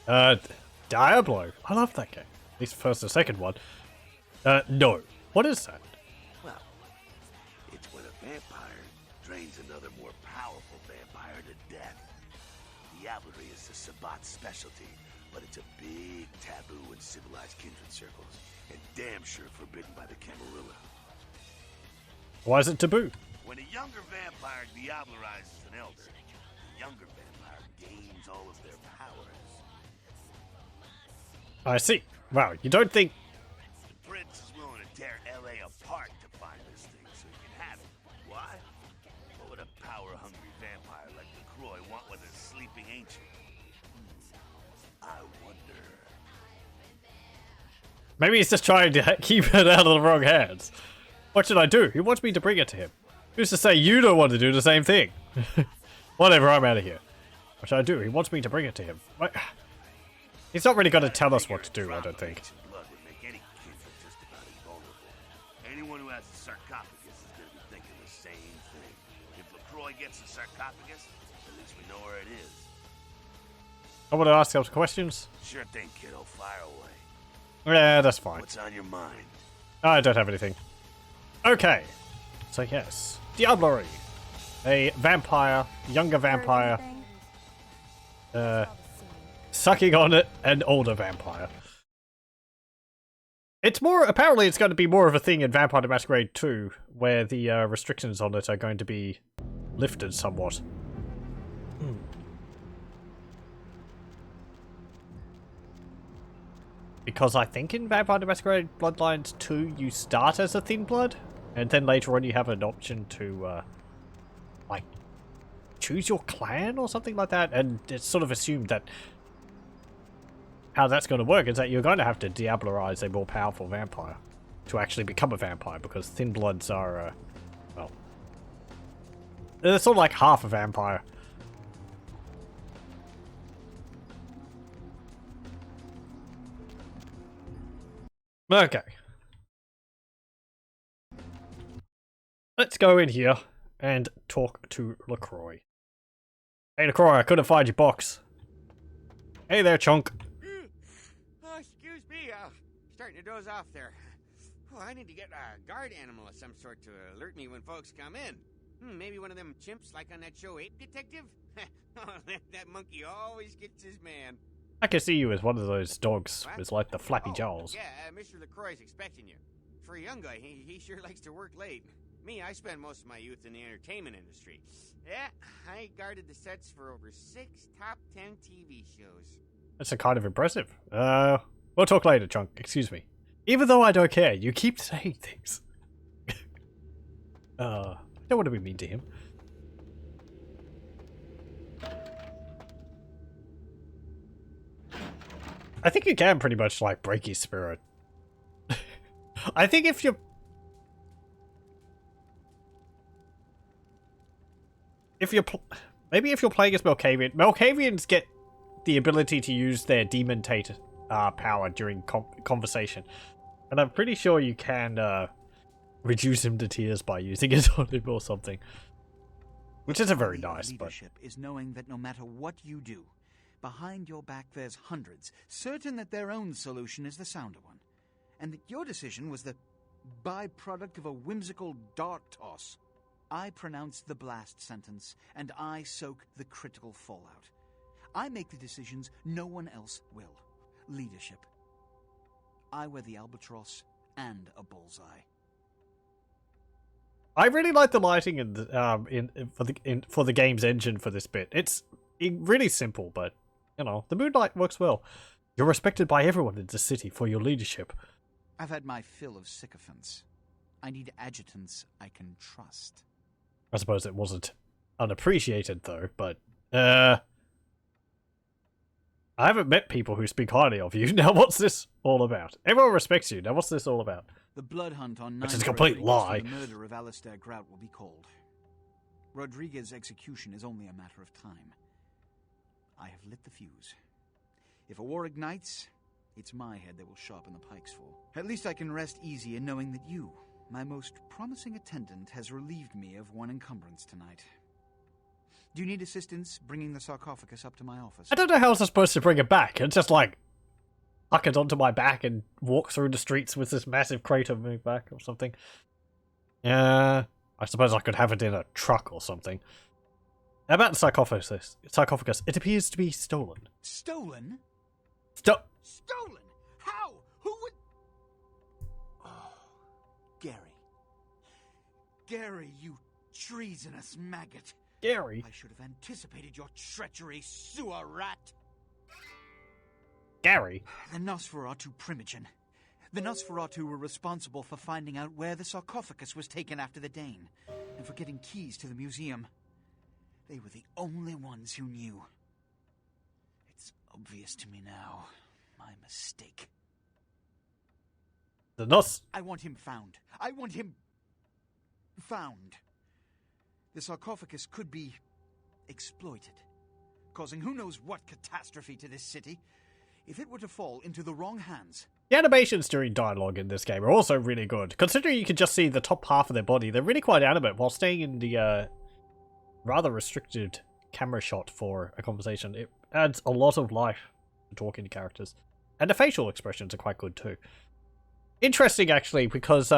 Diablerie? Diablo. I love that game. At least the first and second one. No. What is that? Well, it's when a vampire drains another more powerful vampire to death. Diablerie is the Sabbat's specialty, but it's a big taboo in civilized kindred circles, and damn sure forbidden by the Camarilla. Why is it taboo? When a younger vampire diablerizes an elder, the younger vampire gains all of their powers. I see. Wow, you don't think... The prince is willing to tear LA apart to find this thing so he can have it. Why? What would a power-hungry vampire like LaCroix want with a sleeping ancient? I wonder. Maybe he's just trying to keep it out of the wrong hands. What should I do? He wants me to bring it to him. Who's to say you don't want to do the same thing? Whatever, I'm out of here. What should I do? He wants me to bring it to him. What? He's not really going to tell us what to do, I don't think. Blood would make any kindred just about invulnerable. Anyone who has a sarcophagus is going to be thinking the same thing. If LaCroix gets the sarcophagus, at least we know where it is. I want to ask those questions. Sure thing, kiddo. Fire away. Yeah, that's fine. What's on your mind? I don't have anything. Okay. So yes. Diablerie. A vampire, younger vampire, sucking on it, an older vampire. It's more, apparently it's going to be more of a thing in Vampire the Masquerade 2, where the restrictions on it are going to be lifted somewhat. Because I think in Vampire the Masquerade Bloodlines 2, you start as a thin blood, and then later on you have an option to, like, choose your clan or something like that, and it's sort of assumed that how that's going to work is that you're going to have to diablerize a more powerful vampire to actually become a vampire, because thin bloods are, well, they're sort of like half a vampire. Okay, let's go in here and talk to LaCroix. Hey, LaCroix, I couldn't find your box. Hey there, Chunk. Oh, excuse me, starting to doze off there. Oh, I need to get a guard animal of some sort to alert me when folks come in. Maybe one of them chimps like on that show Ape Detective? Oh, that monkey always gets his man. I can see you as one of those dogs What? with like the flappy jaws. Yeah, Mr. LaCroix's expecting you. For a young guy, he sure likes to work late. Me, I spend most of my youth in the entertainment industry. Yeah, I guarded the sets for over 6 top 10 TV shows. That's kind of impressive. We'll talk later, Chunk. Excuse me. Even though I don't care, you keep saying things. I don't want to be mean to him. I think you can pretty much like break his spirit. I think if you're maybe if you're playing as Malkavian, Malkavians get the ability to use their demontate power during conversation, and I'm pretty sure you can reduce him to tears by using it on him or something, which isn't very nice. Leadership is knowing that no matter what you do, behind your back there's hundreds, certain that their own solution is the sounder one, and that your decision was the byproduct of a whimsical dart toss. I pronounce the blast sentence, and I soak the critical fallout. I make the decisions no one else will. Leadership. I wear the albatross and a bullseye. I really like the lighting for the game's engine for this bit. It's really simple, but you know the moonlight works well. You're respected by everyone in the city for your leadership. I've had my fill of sycophants. I need adjutants I can trust. I suppose it wasn't unappreciated though, but I haven't met people who speak highly of you. Now what's this all about? Everyone respects you. Now what's this all about? The blood hunt on Which is a complete lie. The murder of Alistair Grout will be called. Rodriguez's execution is only a matter of time. I have lit the fuse. If a war ignites, it's my head they will sharpen the pikes for. At least I can rest easy in knowing that you, my most promising attendant, has relieved me of one encumbrance tonight. Do you need assistance bringing the sarcophagus up to my office? I don't know how I was supposed to bring it back. It's just like huck it onto my back and walk through the streets with this massive crate on my back or something. I suppose I could have it in a truck or something. How about the sarcophagus? It appears to be stolen. Stolen? Stolen? How? Who would... Oh, Gary. Gary, you treasonous maggot. Gary? I should have anticipated your treachery, sewer rat. Gary? The Nosferatu Primogen. The Nosferatu were responsible for finding out where the sarcophagus was taken after the Dane, and for getting keys to the museum. They were the only ones who knew. It's obvious to me now. My mistake. The Nos... I want him found. I want him... found. The sarcophagus could be exploited, causing who knows what catastrophe to this city. If it were to fall into the wrong hands... The animations during dialogue in this game are also really good. Considering you can just see the top half of their body, they're really quite animate while staying in the rather restricted camera shot for a conversation. It adds a lot of life to talking to characters. And the facial expressions are quite good too. Interesting actually, because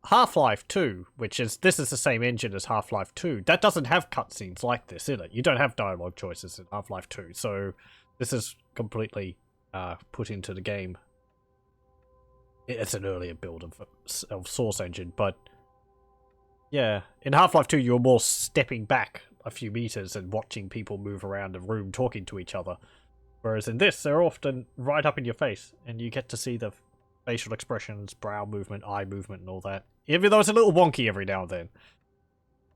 Half-Life 2, this is the same engine as Half-Life 2, that doesn't have cutscenes like this in it. You don't have dialogue choices in Half-Life 2, so this is completely put into the game. It's an earlier build of Source Engine, but yeah, in Half-Life 2 you're more stepping back a few meters and watching people move around the room talking to each other. Whereas in this, they're often right up in your face, and you get to see the facial expressions, brow movement, eye movement, and all that. Even though it's a little wonky every now and then.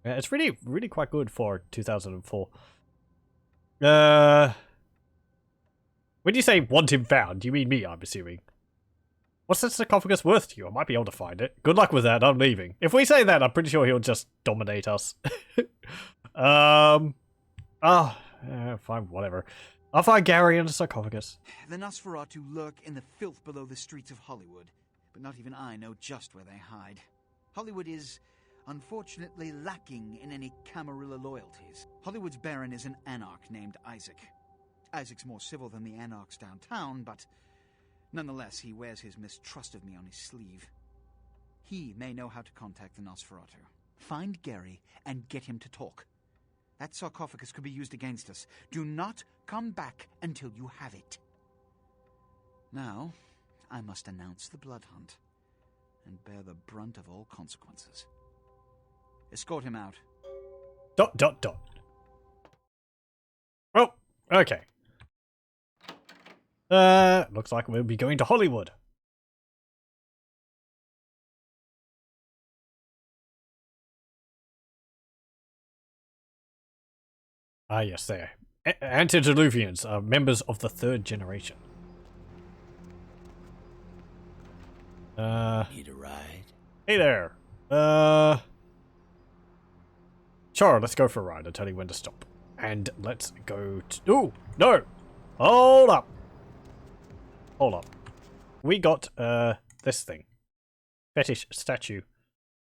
Yeah, it's really, really quite good for 2004. When you say want him found, you mean me, I'm assuming. What's that sarcophagus worth to you? I might be able to find it. Good luck with that, I'm leaving. If we say that, I'm pretty sure he'll just dominate us. Fine, whatever. I'll find Gary and the sarcophagus. The Nosferatu lurk in the filth below the streets of Hollywood, but not even I know just where they hide. Hollywood is, unfortunately, lacking in any Camarilla loyalties. Hollywood's Baron is an anarch named Isaac. Isaac's more civil than the anarchs downtown, but nonetheless, he wears his mistrust of me on his sleeve. He may know how to contact the Nosferatu. Find Gary and get him to talk. That sarcophagus could be used against us. Do not come back until you have it. Now, I must announce the blood hunt and bear the brunt of all consequences. Escort him out. ... Oh, okay. Looks like we'll be going to Hollywood. Ah, yes, there. Antediluvians are members of the third generation. Need a ride? Hey there. Sure, let's go for a ride. I'll tell you when to stop. And let's go to... Ooh, no! Hold up. Hold up. We got, this thing. Fetish statue.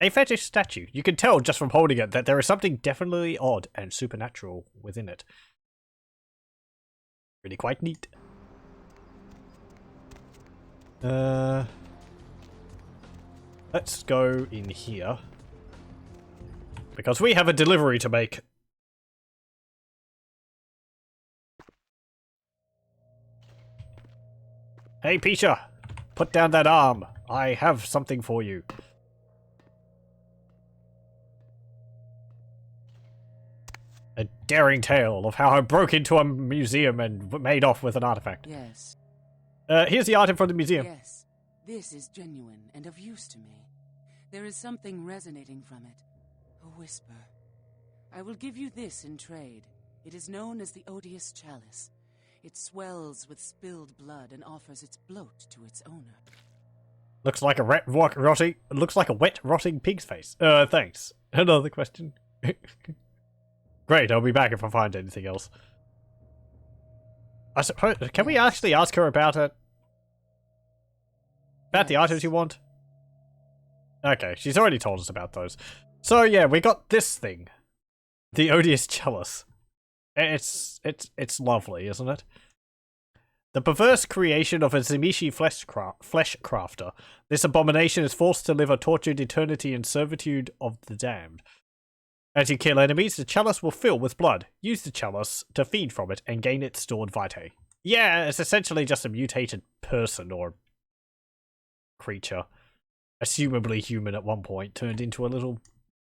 A fetish statue. You can tell just from holding it that there is something definitely odd and supernatural within it. Really quite neat. Let's go in here. Because we have a delivery to make. Hey, Pisha! Put down that arm. I have something for you. A daring tale of how I broke into a museum and made off with an artifact. Yes. Here's the item from the museum. Yes. This is genuine and of use to me. There is something resonating from it. A whisper. I will give you this in trade. It is known as the Odious Chalice. It swells with spilled blood and offers its bloat to its owner. Looks like a wet rotting pig's face. Thanks. Another question. Great, I'll be back if I find anything else. I suppose, can we actually ask her about it? About the items you want? Okay, she's already told us about those. So yeah, we got this thing. The Odious Chalice. It's lovely, isn't it? The perverse creation of a Zimishi flesh crafter. This abomination is forced to live a tortured eternity in servitude of the damned. As you kill enemies, the chalice will fill with blood. Use the chalice to feed from it and gain its stored vitae. Yeah, it's essentially just a mutated person or creature. Assumably human at one point, turned into a little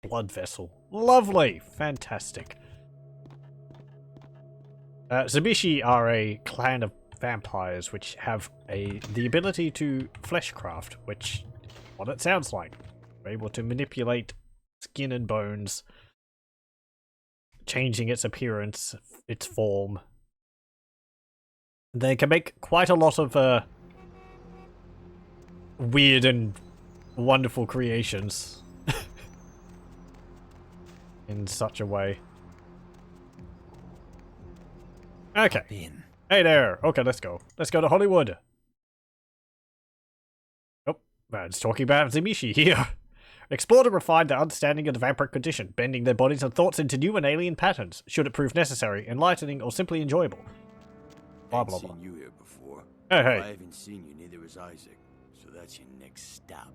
blood vessel. Lovely! Fantastic. Zimishi are a clan of vampires which have the ability to fleshcraft, which what it sounds like. They're able to manipulate skin and bones, changing its appearance, its form. They can make quite a lot of weird and wonderful creations in such a way. Okay. Hey there. Okay, let's go. Let's go to Hollywood. Oh, man's talking about Zimishi here. Explore to refine their understanding of the vampiric condition, bending their bodies and thoughts into new and alien patterns, should it prove necessary, enlightening, or simply enjoyable. Blah, blah, blah. I haven't seen you here before. Hey, hey. I haven't seen you, neither has Isaac. So that's your next stop.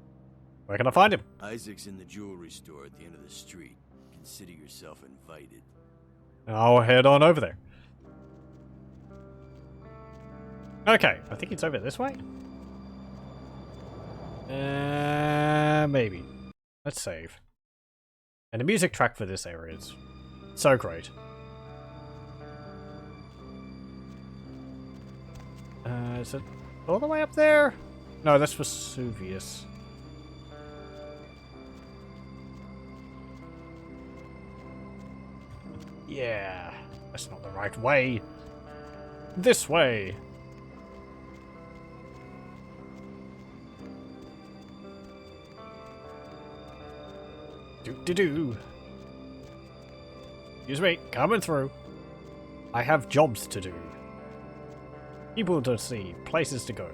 Where can I find him? Isaac's in the jewelry store at the end of the street. Consider yourself invited. I'll head on over there. Okay, I think it's over this way. Maybe. Let's save. And the music track for this area is so great. Is it all the way up there? No, that's Vesuvius. Yeah, that's not the right way. This way. Do-do-do. Excuse me, coming through. I have jobs to do. People to see, places to go.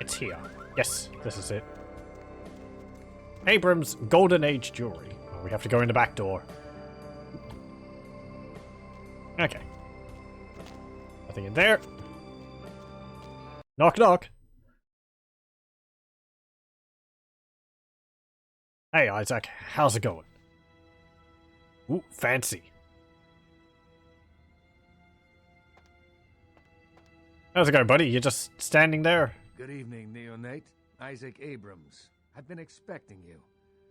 It's here. Yes, this is it. Abram's Golden Age jewelry. Oh, we have to go in the back door. Okay. Nothing in there. Knock, knock. Hey, Isaac. How's it going? Ooh, fancy. How's it going, buddy? You're just standing there? Good evening, Neonate. Isaac Abrams. I've been expecting you.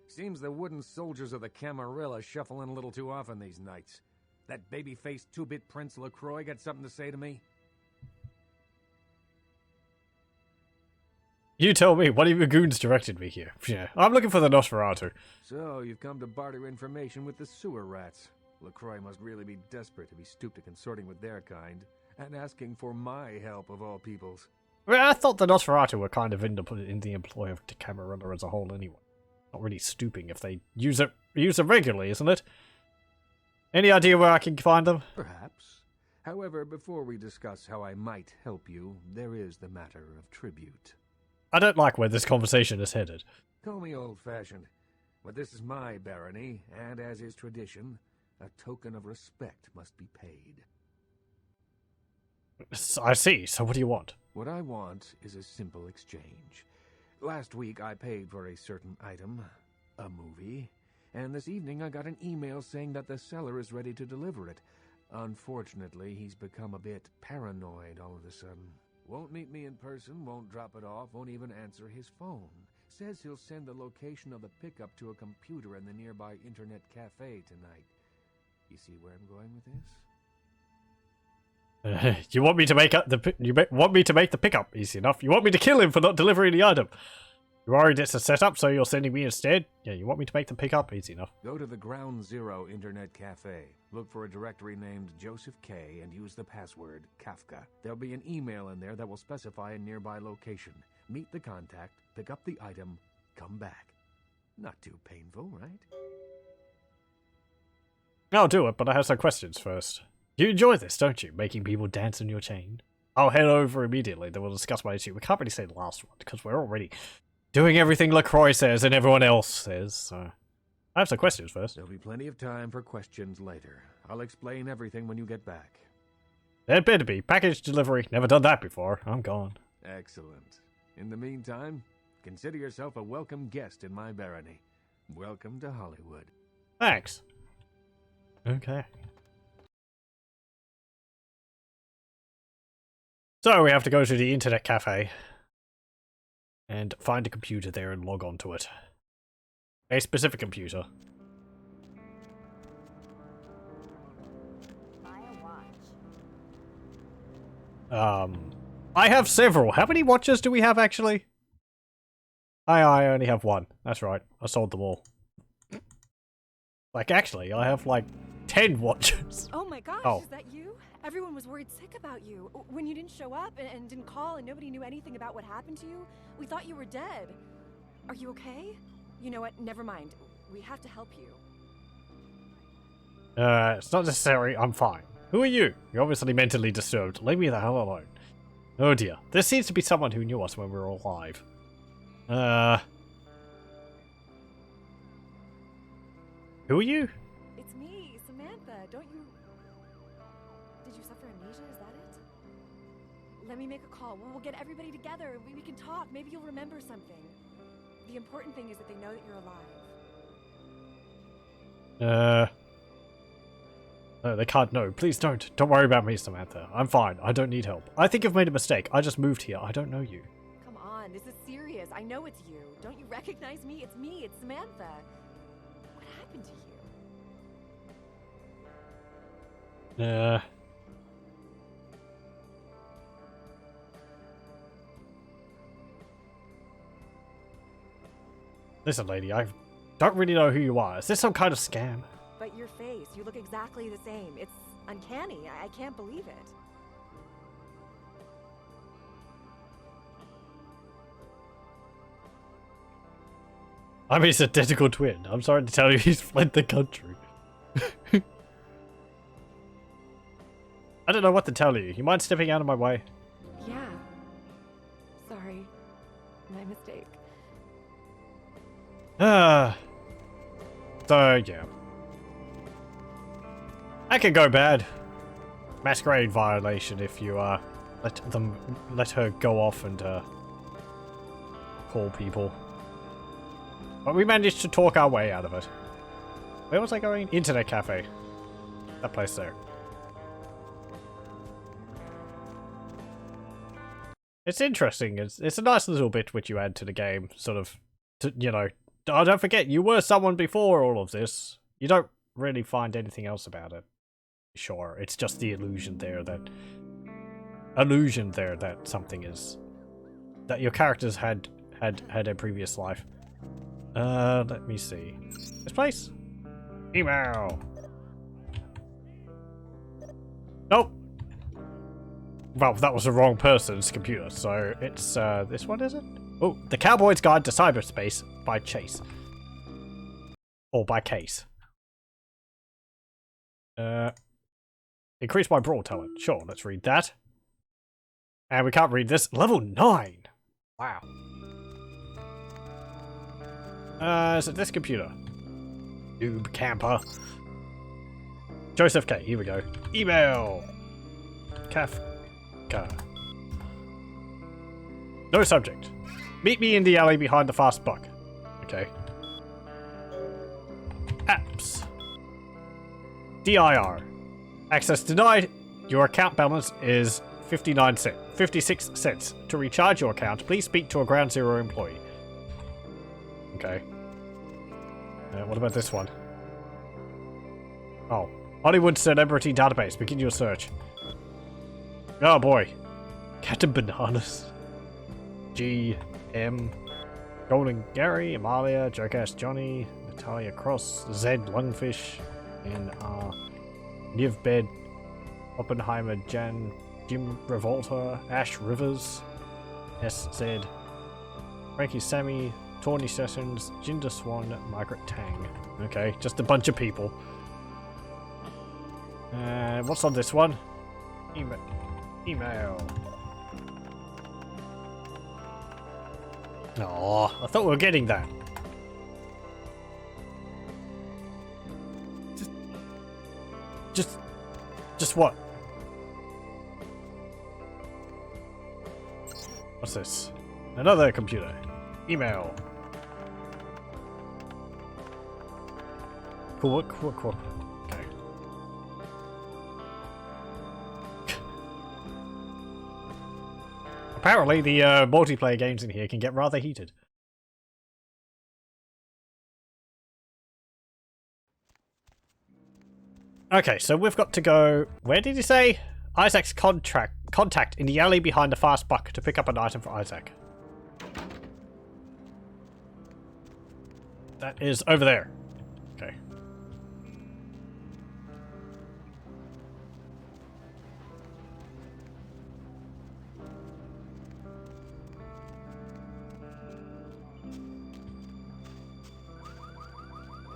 Seems the wooden soldiers of the Camarilla shuffle in a little too often these nights. That baby-faced two-bit Prince LaCroix got something to say to me? You tell me. One of your goons directed me here. Yeah, I'm looking for the Nosferatu. So, you've come to barter information with the sewer rats. LaCroix must really be desperate if he stooped to consorting with their kind, and asking for my help of all peoples. Well, I thought the Nosferatu were kind of in the employ of the Camarilla as a whole anyway. Not really stooping if they use it regularly, isn't it? Any idea where I can find them? Perhaps. However, before we discuss how I might help you, there is the matter of tribute. I don't like where this conversation is headed. Call me old-fashioned, but this is my barony, and as is tradition, a token of respect must be paid. I see. So what do you want? What I want is a simple exchange. Last week I paid for a certain item, a movie, and this evening I got an email saying that the seller is ready to deliver it. Unfortunately, he's become a bit paranoid all of a sudden. Won't meet me in person, won't drop it off, won't even answer his phone. Says he'll send the location of the pickup to a computer in the nearby internet cafe tonight. You see where I'm going with this? You want me to make the pickup easy enough? You want me to kill him for not delivering the item? You're worried it's a setup, so you're sending me instead? Yeah, you want me to make the pickup easy enough? Go to the Ground Zero Internet Cafe. Look for a directory named Joseph K. and use the password Kafka. There'll be an email in there that will specify a nearby location. Meet the contact, pick up the item, come back. Not too painful, right? I'll do it, but I have some questions first. You enjoy this, don't you? Making people dance on your chain? I'll head over immediately, then we'll discuss my issue. We can't really say the last one, because we're already doing everything LaCroix says and everyone else says, so... I have some questions first. There'll be plenty of time for questions later. I'll explain everything when you get back. There'd better be. Package delivery. Never done that before. I'm gone. Excellent. In the meantime, consider yourself a welcome guest in my barony. Welcome to Hollywood. Thanks. Okay. So we have to go to the internet cafe and find a computer there and log on to it. A specific computer. I have several. How many watches do we have actually? I only have one. That's right. I sold them all. Like actually, I have like 10 watches. Oh my gosh, is that you? Everyone was worried sick about you. When you didn't show up and didn't call and nobody knew anything about what happened to you, we thought you were dead. Are you okay? You know what? Never mind. We have to help you. It's not necessary. I'm fine. Who are you? You're obviously mentally disturbed. Leave me the hell alone. Oh dear. This seems to be someone who knew us when we were alive. Who are you? It's me, Samantha. Don't you... Did you suffer amnesia? Is that it? Let me make a call. We'll get everybody together. We can talk. Maybe you'll remember something. The important thing is that they know that you're alive. No, they can't know. Please don't. Don't worry about me, Samantha. I'm fine. I don't need help. I think you've made a mistake. I just moved here. I don't know you. Come on, this is serious. I know it's you. Don't you recognize me? It's me. It's Samantha. What happened to you? Listen, lady, I don't really know who you are. Is this some kind of scam? But your face, you look exactly the same. It's uncanny. I can't believe it. I'm his identical twin. I'm sorry to tell you, he's fled the country. I don't know what to tell you. You mind stepping out of my way? Yeah, mistake. So, yeah. That could go bad. Masquerade violation if you, let her go off and, call people. But we managed to talk our way out of it. Where was I going? Internet cafe. That place there. It's interesting. It's a nice little bit which you add to the game, sort of, you know. Oh, don't forget, you were someone before all of this. You don't really find anything else about it. Sure, it's just the illusion there that something is, that your characters had a previous life. Let me see. This place? Email. Nope. Well, that was the wrong person's computer, so it's, this one, is it? Oh, The Cowboy's Guide to Cyberspace by Chase. Or by Case. Increase my brawl talent. Sure, let's read that. And we can't read this. Level 9! Wow. Is it this computer? Noob camper. Joseph K, here we go. Email! Kafka. No subject. Meet me in the alley behind the fast buck. Okay. Apps. DIR. Access denied. Your account balance is 56 cents. To recharge your account, please speak to a Ground Zero employee. Okay. What about this one? Oh. Hollywood Celebrity Database. Begin your search. Oh boy. Captain Bananas. G. M. Golden Gary. Amalia. Jockass Johnny. Natalia Cross. Zed Lungfish. N. R. Nivbed. Oppenheimer Jan. Jim Revolta. Ash Rivers. S. Z. Frankie Sammy. Tawny Sessions. Jinder Swan. Margaret Tang. Okay, just a bunch of people. What's on this one? Email. Oh, I thought we were getting that. Just what? What's this? Another computer. Email. Cool. Okay. Apparently, the multiplayer games in here can get rather heated. Okay, so we've got to go... Where did he say? Isaac's contact in the alley behind the fast buck to pick up an item for Isaac. That is over there. Okay.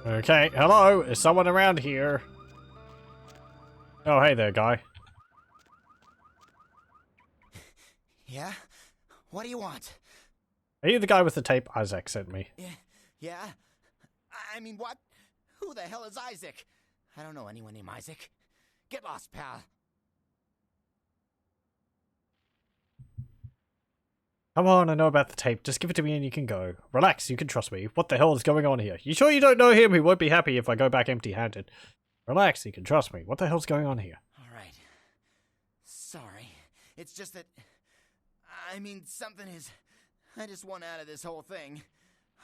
Okay, hello, is someone around here? Oh, hey there, guy. Yeah? What do you want? Are you the guy with the tape Isaac sent me? Yeah? I mean, what? Who the hell is Isaac? I don't know anyone named Isaac. Get lost, pal. Come on, I know about the tape. Just give it to me and you can go. Relax, you can trust me. What the hell is going on here? You sure you don't know him? He won't be happy if I go back empty-handed. Relax, you can trust me. What the hell's going on here? Alright. Sorry. It's just that... I mean, something is... I just want out of this whole thing.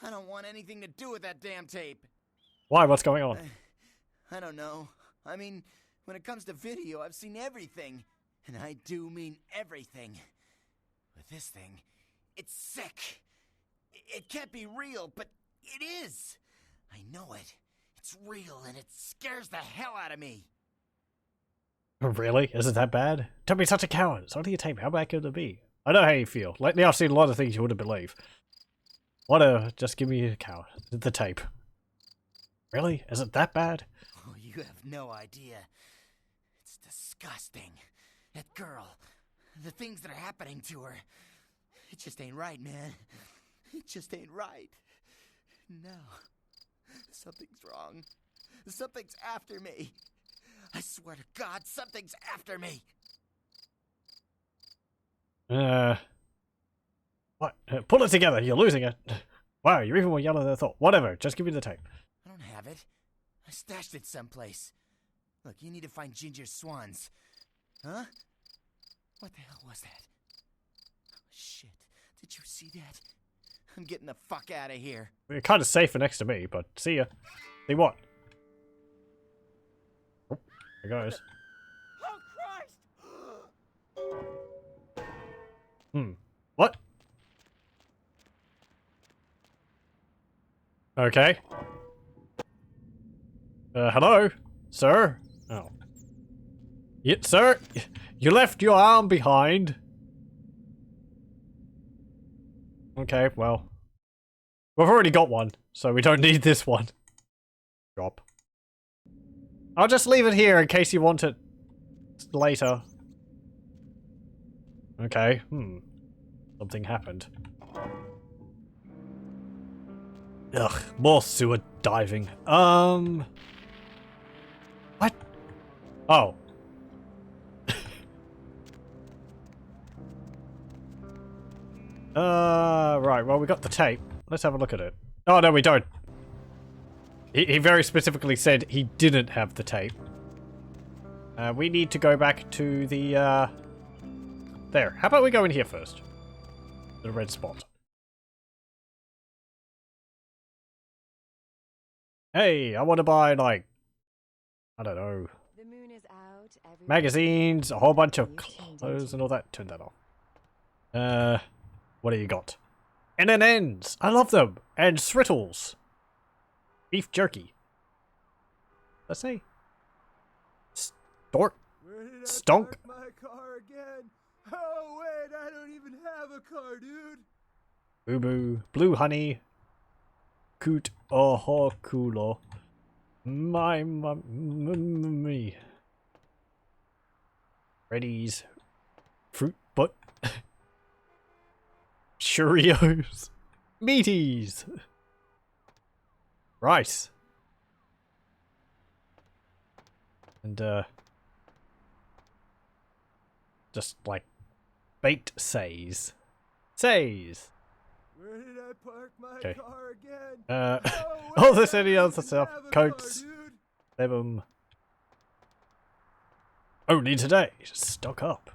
I don't want anything to do with that damn tape. Why? What's going on? I don't know. I mean, when it comes to video, I've seen everything. And I do mean everything. With this thing, it's sick. It can't be real, but it is. I know it. It's real, and it scares the hell out of me. Really? Is it that bad? Don't be such a coward. It's only a tape. How bad could it be? I know how you feel. Lately, I've seen a lot of things you wouldn't believe. Whatever. Just give me a coward. The tape. Really? Is it that bad? Oh, you have no idea. It's disgusting. That girl. The things that are happening to her. It just ain't right, man. It just ain't right. No. Something's wrong. Something's after me. I swear to God, something's after me. What? Pull it together, you're losing it. Wow, you're even more yellow than I thought. Whatever, just give me the tape. I don't have it. I stashed it someplace. Look, you need to find Ginger Swans. Huh? What the hell was that? Oh, shit. Did you see that? I'm getting the fuck out of here. You're kind of safer next to me, but see ya. See what? Oh, there goes. Oh, Christ! What? Okay. Hello? Sir? Oh. Sir? You left your arm behind. Okay, well. We've already got one, so we don't need this one. Drop. I'll just leave it here in case you want it later. Okay, Something happened. Ugh, more sewer diving. What? Oh. Right, well, we got the tape. Let's have a look at it. Oh, no, we don't. He very specifically said he didn't have the tape. We need to go back to the, there. How about we go in here first? The red spot. Hey, I want to buy, like, I don't know, The moon is out. magazines, a whole bunch of clothes and all that. Turn that off. What do you got? NNNs! I love them! And srittles! Beef jerky. Let's say. Stork. Stonk. My car again. Oh wait, I don't even have a car, dude. Boo boo. Blue honey. Coot oho culo. My me. Freddy's. Fruit butt. Cheerios. Meaties. Rice. And just like baked says. Says. Where did I park my Okay. car again? All this any other stuff. Coats. Them. Only today. Stock up.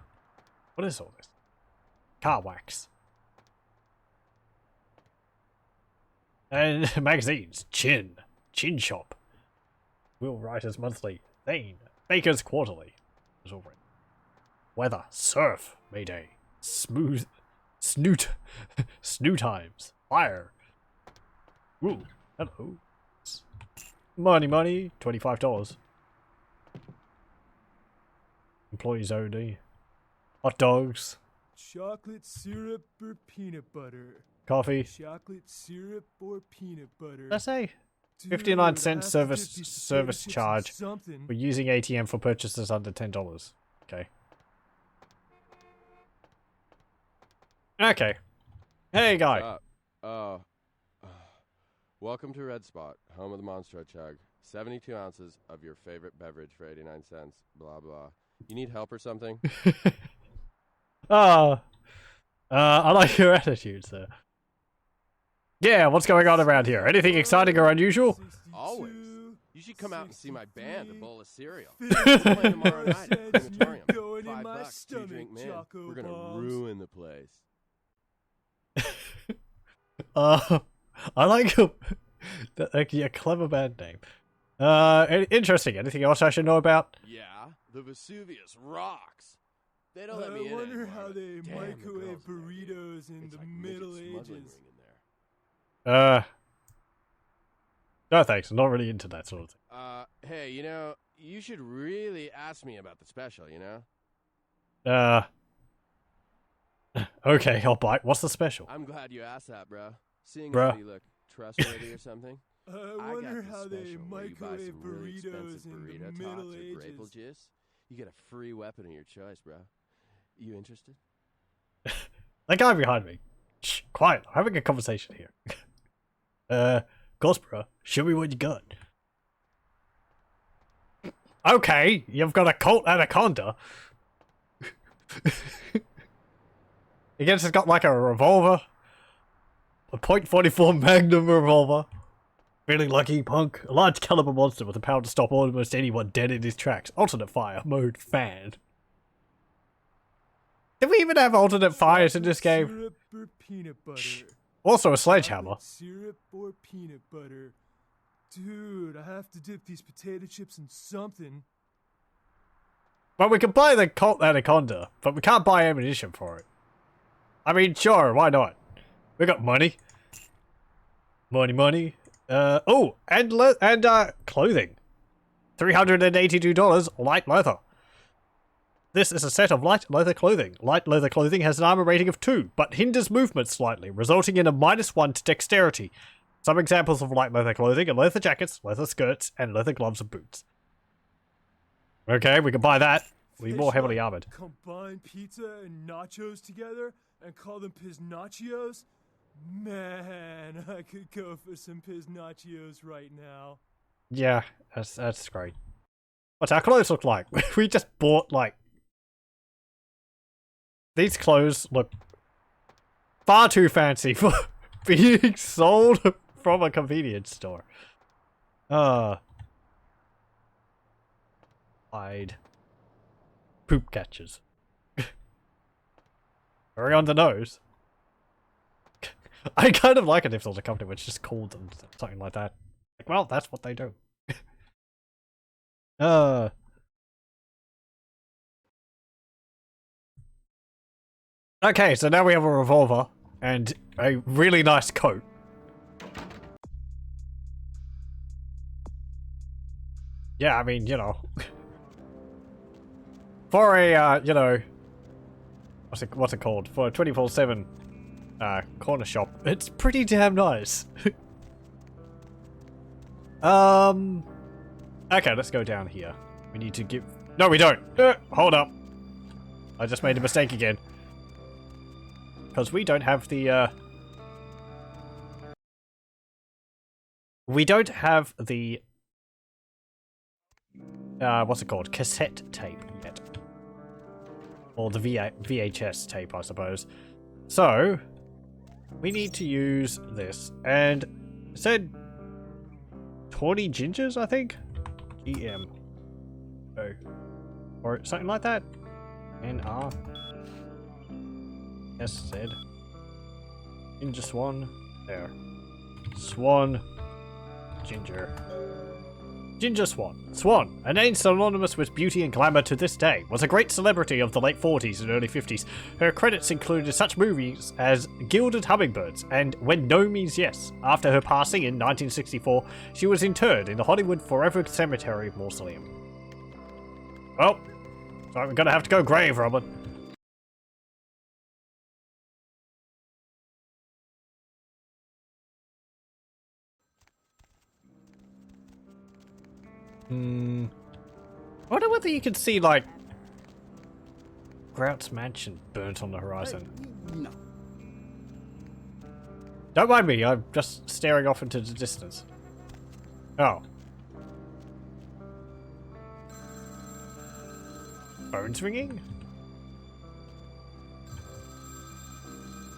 What is all this? Car wax. And magazines. Chin Shop. Will Writers Monthly. Thane. Bakers Quarterly. There's all right. Weather. Surf. Mayday. Smooth. Snoot. Snoot Times. Fire. Ooh. Hello. Money. $25. Employees only. Hot dogs. Chocolate syrup or peanut butter? Coffee. Chocolate syrup or peanut butter? Let's say Dude, 59 I cents have to get service these service potato chips charge or something. for using ATM for purchases under $10. Okay. Okay. Hey, guy. Welcome to Red Spot, home of the Monstro Chug. 72 ounces of your favorite beverage for 89 cents. Blah, blah. You need help or something? I like your attitude, sir. Yeah, what's going on around here? Anything exciting or unusual? Always. You should come out and see my band, A Bowl of Cereal. We're playing tomorrow night at the crematorium. $5, two drink man. We're gonna ruin the place. I like your clever band name. Interesting. Anything else I should know about? Yeah, the Vesuvius rocks. They don't let me in I wonder anymore, how but they damn, the microwave girls in there, dude. burritos in It's the like midget Middle smuggling Ages. ring in there. No thanks. I'm not really into that sort of thing. Hey, you know, you should really ask me about the special, you know? Okay, I'll bite. What's the special? I'm glad you asked that, bro. Seeing Bruh. as how you look trustworthy or something. I wonder got this how they special where you buy microwave some really burritos expensive in the burrito tots Middle or grape Ages. juice. You get a free weapon of your choice, bro. You interested? That guy behind me. Shh, quiet. I'm having a conversation here. Gospera, show me what you got. Okay, you've got a Colt Anaconda. I guess it's got like a revolver. A .44 Magnum revolver. Feeling lucky, punk. A large caliber monster with the power to stop almost anyone dead in his tracks. Alternate fire mode fan. Did we even have alternate fires in this game? Syrup or peanut butter? Also a sledgehammer. Syrup or peanut butter? Dude, I have to dip these potato chips in something. Well, we can buy the Colt Anaconda, but we can't buy ammunition for it. I mean, sure, why not? We got money. Money. Oh, and clothing. $382, light leather. This is a set of light leather clothing. Light leather clothing has an armor rating of 2, but hinders movement slightly, resulting in a -1 to dexterity. Some examples of light leather clothing are leather jackets, leather skirts, and leather gloves and boots. Okay, we can buy that. We'll be more heavily armored. Combine pizza and nachos together and call them piznaccios? Man, I could go for some piznaccios right now. Yeah, that's great. What's our clothes look like? We just bought, like... These clothes look far too fancy for being sold from a convenience store. Hide. Poop catchers. Very on the nose. I kind of like it if there was a company which just called them something like that. Like, well, that's what they do. Okay, so now we have a revolver and a really nice coat. Yeah, I mean, you know. For a, you know, what's it called? For a 24/7 corner shop, it's pretty damn nice. Okay, let's go down here. We need to give... No, we don't! Hold up. I just made a mistake again. Because we don't have the, we don't have the... what's it called? Cassette tape yet. Or the VHS tape, I suppose. So, we need to use this. And it said 20 gingers, I think? EM. Oh. Or something like that? NR. S Z. Ginger Swan. There. Swan. Ginger. Ginger Swan. Swan, a name synonymous with beauty and glamour to this day, was a great celebrity of the late 40s and early 50s. Her credits included such movies as Gilded Hummingbirds and When No Means Yes. After her passing in 1964, she was interred in the Hollywood Forever Cemetery Mausoleum. Well, so we're gonna have to go grave, Robert. I wonder whether you can see, like, Grout's mansion burnt on the horizon. No. Don't mind me, I'm just staring off into the distance. Oh. Phone's ringing?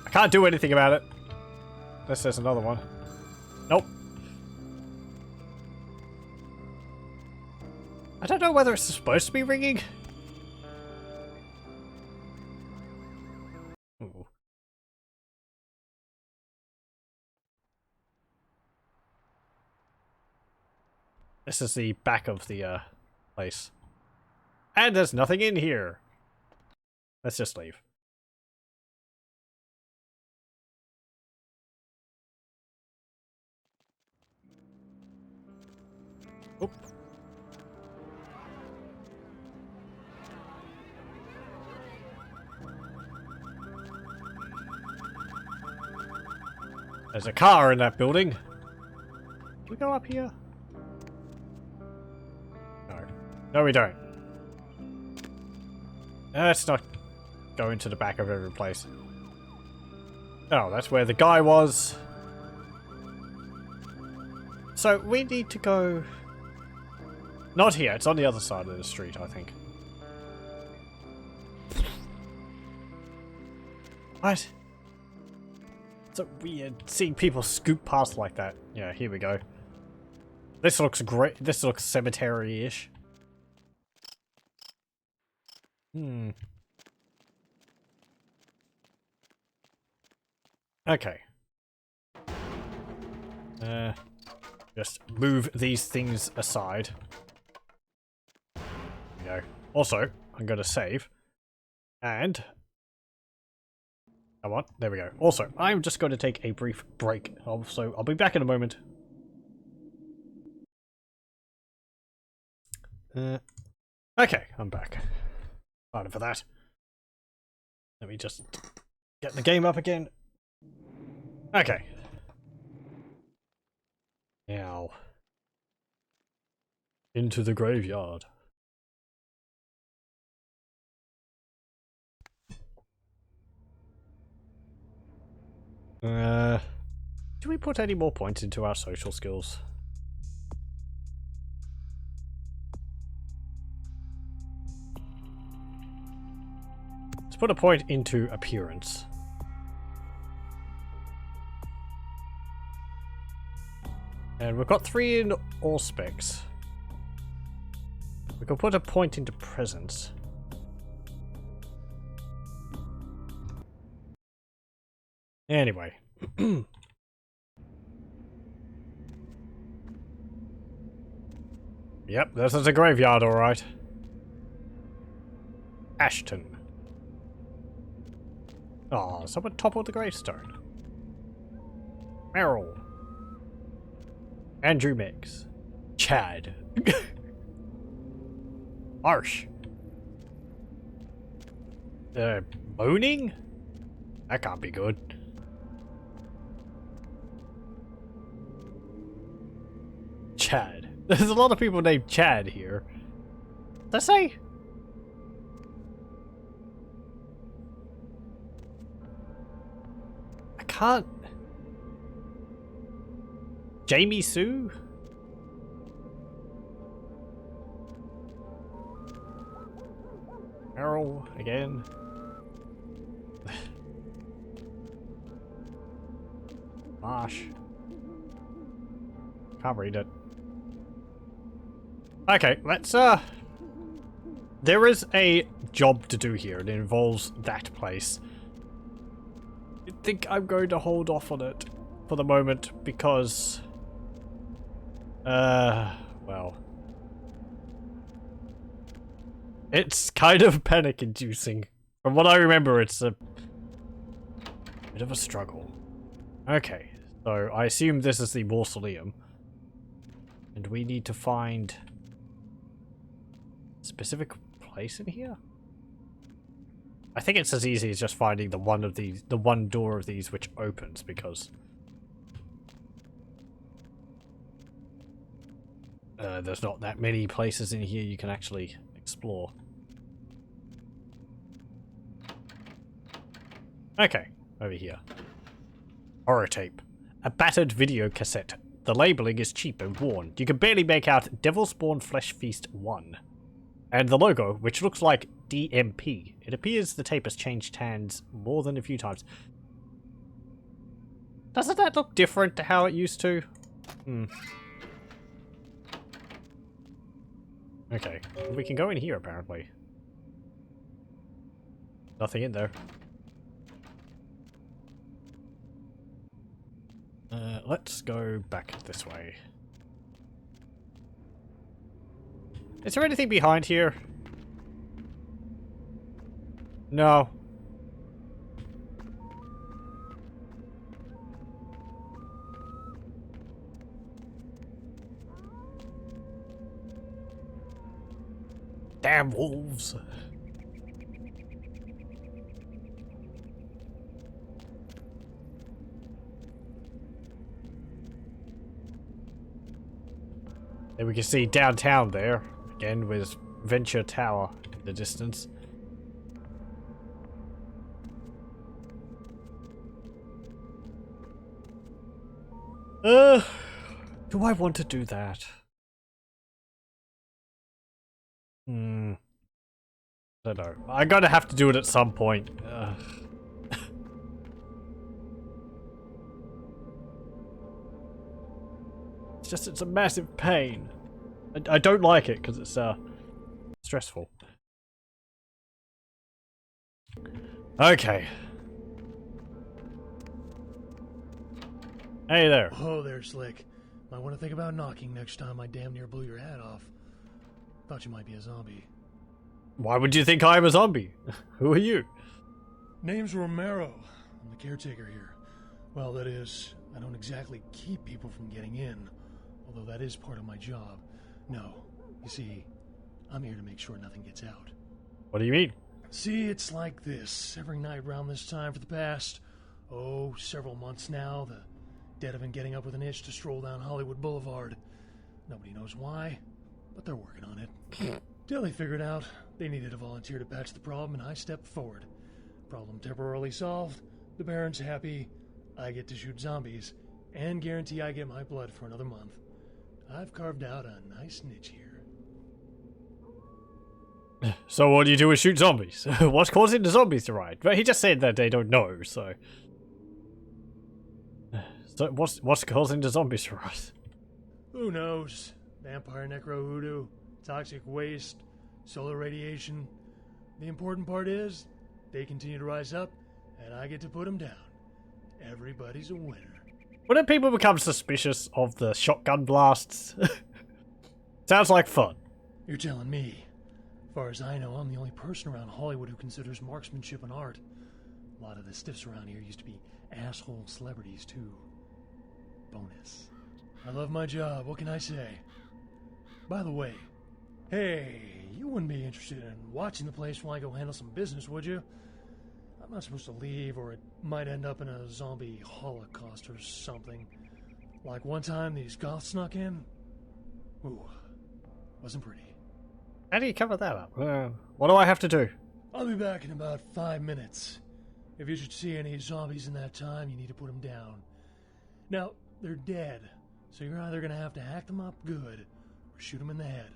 I can't do anything about it. Unless there's another one. Nope. I don't know whether it's supposed to be ringing. Ooh. This is the back of the place. And there's nothing in here. Let's just leave. Oop. There's a car in that building. Can we go up here? No. No, we don't. Let's not go into the back of every place. Oh, that's where the guy was. So we need to go... Not here, it's on the other side of the street, I think. What? So weird seeing people scoop past like that. Yeah, here we go. This looks great. This looks cemetery-ish. Okay. Just move these things aside. There we go. Also, I'm going to save. And... Come on, there we go. Also, I'm just going to take a brief break. So I'll be back in a moment. Okay, I'm back. Pardon for that. Let me just get the game up again. Okay. Now. Into the graveyard. Do we put any more points into our social skills? Let's put a point into appearance. And we've got 3 in all specs. We can put a point into presence. Anyway. Yep, this is a graveyard, alright. Ashton. Oh, someone toppled the gravestone. Meryl. Andrew Mix. Chad. Marsh. Moaning? That can't be good. Chad. There's a lot of people named Chad here. Did I say? I can't. Jamie Sue? Errol again. Marsh. Can't read it. Okay, let's there is a job to do here. It involves that place. I think I'm going to hold off on it for the moment because well, it's kind of panic inducing. From what I remember, it's a bit of a struggle. Okay, so I assume this is the mausoleum. And we need to find a specific place in here? I think it's as easy as just finding the one door of these which opens, because there's not that many places in here you can actually explore. Okay, over here. Horror tape. A battered video cassette. The labeling is cheap and worn. You can barely make out Devil Spawn Flesh Feast 1. And the logo, which looks like DMP. It appears the tape has changed hands more than a few times. Doesn't that look different to how it used to? Okay, we can go in here apparently. Nothing in there. Let's go back this way. Is there anything behind here? No. Damn wolves. And we can see downtown there, again with Venture Tower in the distance. Do I want to do that? I don't know. I'm gonna have to do it at some point. It's a massive pain. I don't like it because it's stressful. Okay. Hey there. Oh, there, Slick. Might want to think about knocking next time I damn near blew your hat off. Thought you might be a zombie. Why would you think I'm a zombie? Who are you? Name's Romero. I'm the caretaker here. Well, that is, I don't exactly keep people from getting in, although that is part of my job. No, you see, I'm here to make sure nothing gets out. What do you mean? See, it's like this. Every night around this time for the past, several months now, the dead have been getting up with an itch to stroll down Hollywood Boulevard. Nobody knows why, but they're working on it. Till they figured out they needed a volunteer to patch the problem, and I stepped forward. Problem temporarily solved, the Baron's happy, I get to shoot zombies, and guarantee I get my blood for another month. I've carved out a nice niche here. So what do you do is shoot zombies? What's causing the zombies to riot? But he just said that they don't know, so... So what's causing the zombies to riot? Who knows? Vampire necro hoodoo, toxic waste, solar radiation. The important part is, they continue to rise up, and I get to put them down. Everybody's a winner. Wouldn't people become suspicious of the shotgun blasts? Sounds like fun. You're telling me. As far as I know, I'm the only person around Hollywood who considers marksmanship an art. A lot of the stiffs around here used to be asshole celebrities, too. Bonus. I love my job, what can I say? By the way, hey, you wouldn't be interested in watching the place while I go handle some business, would you? I'm not supposed to leave, or it might end up in a zombie holocaust or something. Like one time these goths snuck in. Ooh, wasn't pretty. How do you cover that up? What do I have to do? I'll be back in about 5 minutes. If you should see any zombies in that time, you need to put them down. Now, they're dead, so you're either going to have to hack them up good, or shoot them in the head.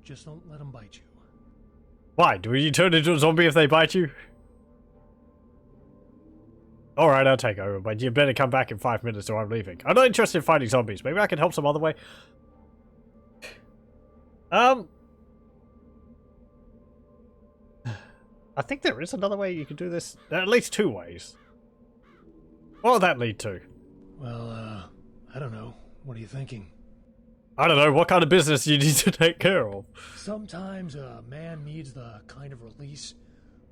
Just don't let them bite you. Why? Do you turn into a zombie if they bite you? Alright, I'll take over, but you better come back in 5 minutes or I'm leaving. I'm not interested in fighting zombies. Maybe I can help some other way. I think there is another way you can do this. At least 2 ways. What will that lead to? Well, I don't know. What are you thinking? I don't know. What kind of business you need to take care of? Sometimes a man needs the kind of release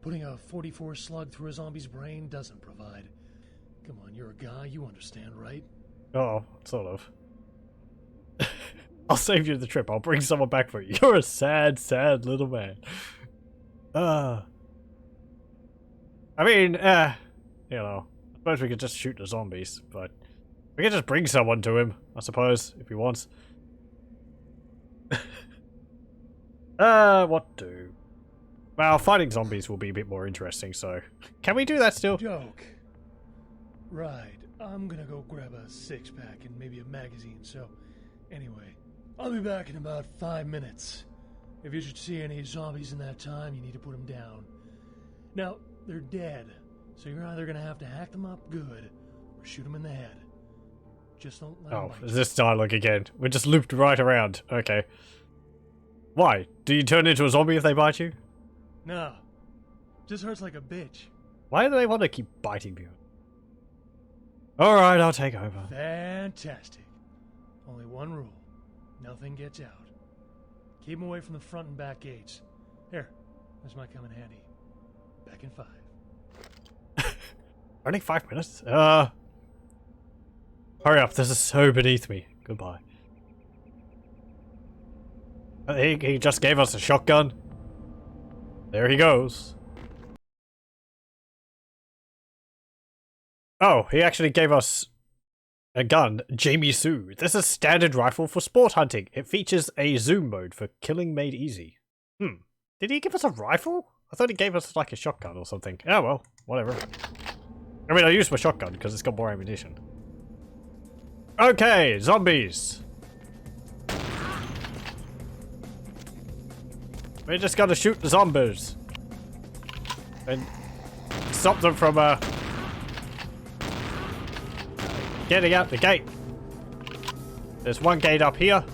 putting a 44 slug through a zombie's brain doesn't provide. Come on, you're a guy. You understand, right? Oh, sort of. I'll save you the trip. I'll bring someone back for you. You're a sad, sad little man. I mean, you know, I suppose we could just shoot the zombies, but we could just bring someone to him, I suppose, if he wants. What do? Well, fighting zombies will be a bit more interesting, so... Can we do that still? Joke. Right, I'm gonna go grab a 6-pack and maybe a magazine, so... Anyway, I'll be back in about 5 minutes. If you should see any zombies in that time, you need to put them down. Now, they're dead, so you're either gonna have to hack them up good, or shoot them in the head. Just don't let them bite is this dialogue again? We're just looped right around. Okay. Why? Do you turn into a zombie if they bite you? No. Just hurts like a bitch. Why do they want to keep biting you? Alright, I'll take over. Fantastic. Only one rule. Nothing gets out. Keep them away from the front and back gates. Here, this might come in handy. Back in 5. Only 5 minutes? Hurry up, this is so beneath me. Goodbye. He just gave us a shotgun. There he goes. Oh, he actually gave us a gun, Jamie Sue. This is standard rifle for sport hunting. It features a zoom mode for killing made easy. Did he give us a rifle? I thought he gave us like a shotgun or something. Oh well, whatever. I mean, I used my shotgun because it's got more ammunition. Okay, zombies. We just gotta shoot the zombies. And stop them from, getting out the gate. There's one gate up here.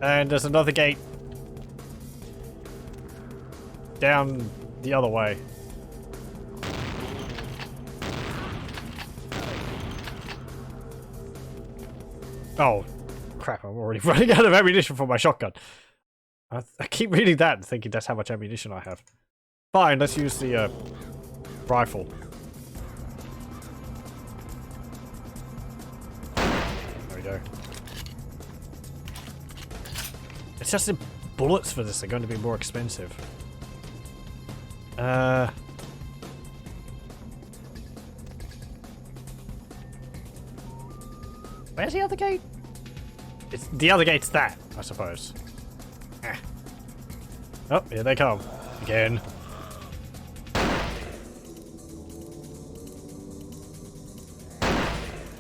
And there's another gate down the other way. Oh, crap, I'm already running out of ammunition for my shotgun. I keep reading that and thinking that's how much ammunition I have. Fine, let's use the rifle. There we go. It's just the bullets for this are going to be more expensive. Where's the other gate? It's the other gate's that, I suppose. Oh, here they come. Again.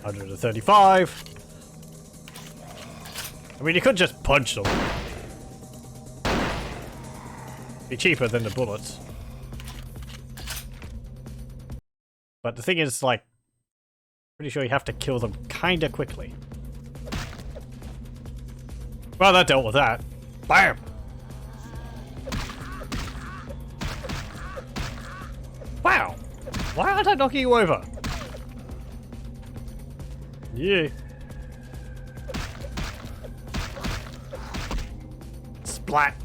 $135. I mean, you could just punch them. Be cheaper than the bullets. But the thing is, like, pretty sure you have to kill them kinda quickly. Well, that dealt with that. Bam! Wow! Why aren't I knocking you over? Yeah. Splat.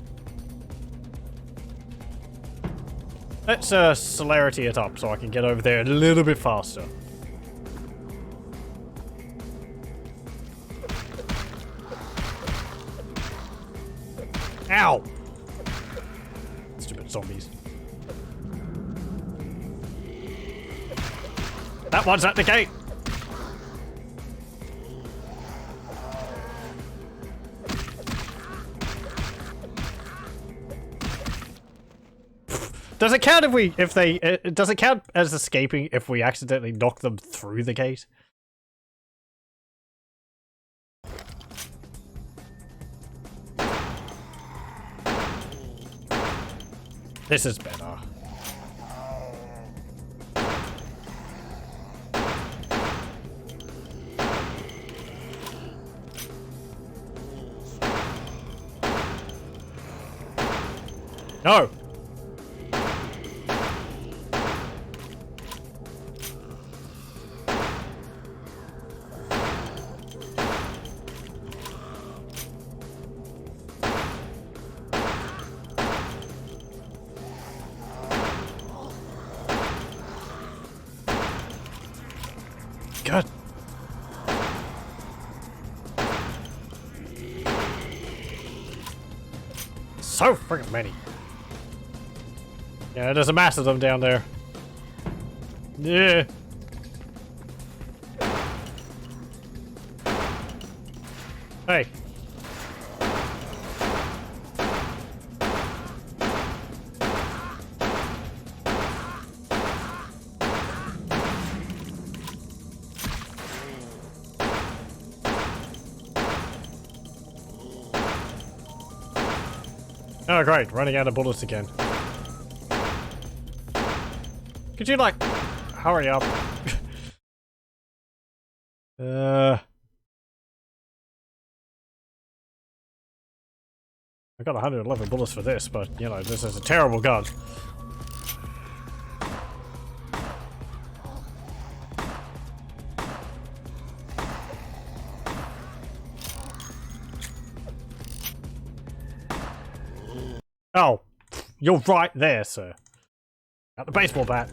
Let's celerity it up so I can get over there a little bit faster. Ow! Stupid zombies. That one's at the gate! Does it count does it count as escaping if we accidentally knock them through the gate? This is better. No! God. So freaking many. Yeah, there's a mass of them down there. Yeah. Hey. Oh great, running out of bullets again. Could you like hurry up? I got 111 bullets for this, but you know, this is a terrible gun. Oh, you're right there, sir. At the baseball bat.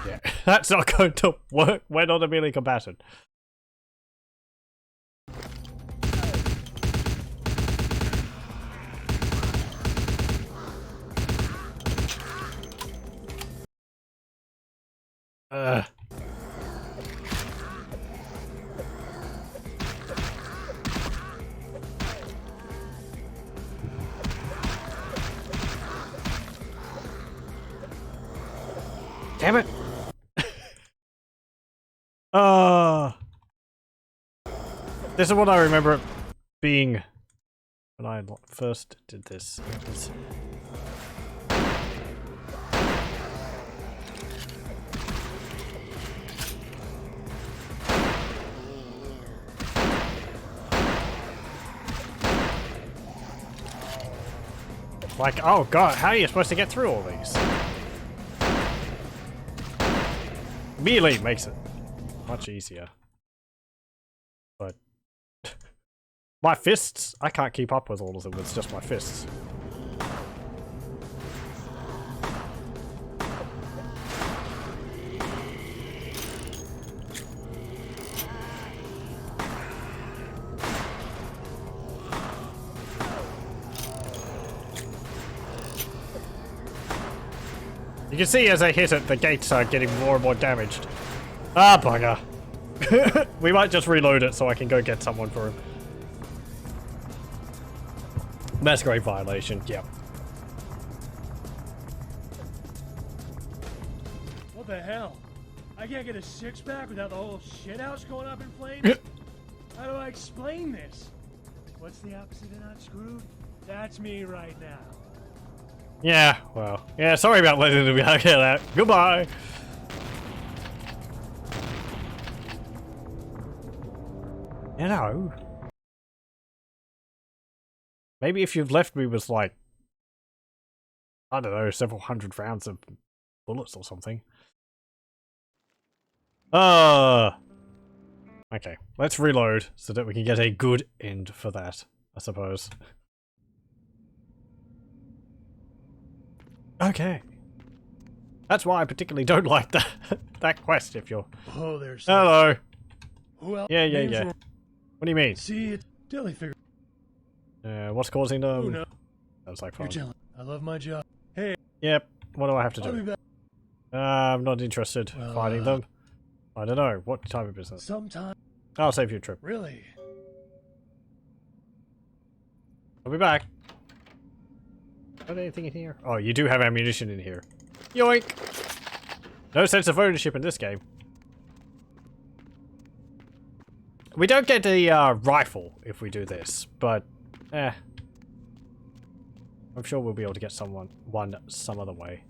Yeah, that's not going to work when on a melee combatant. Damn it! This is what I remember it being when I first did this. It was... Like, oh god, how are you supposed to get through all these? Melee makes it much easier. But my fists, I can't keep up with all of them, it's just my fists. You can see as I hit it, the gates are getting more and more damaged. Ah, bugger. We might just reload it so I can go get someone for him. Masquerade violation, yep. What the hell? I can't get a six-pack without the whole shithouse going up in flames? How do I explain this? What's the opposite of not screwed? That's me right now. Yeah, well, yeah, sorry about letting them get that. Goodbye. You know, maybe if you've left me with like, I don't know, several hundred rounds of bullets or something. Okay, let's reload so that we can get a good end for that, I suppose. Okay. That's why I particularly don't like that that quest if you're... Oh, there's... Hello. Who else? Yeah. What do you mean? See, it's Dilly figure. What's causing them? Who knows? Sounds like fun. You're telling. I love my job. Hey. Yep. What do I have to I'll be do? back. I'm not interested. Well, Fighting them. I don't know. What type of business? Sometime. I'll save you a trip. Really? I'll be back. Got anything in here? Oh, you do have ammunition in here. Yoink! No sense of ownership in this game. We don't get a rifle if we do this, but I'm sure we'll be able to get one some other way.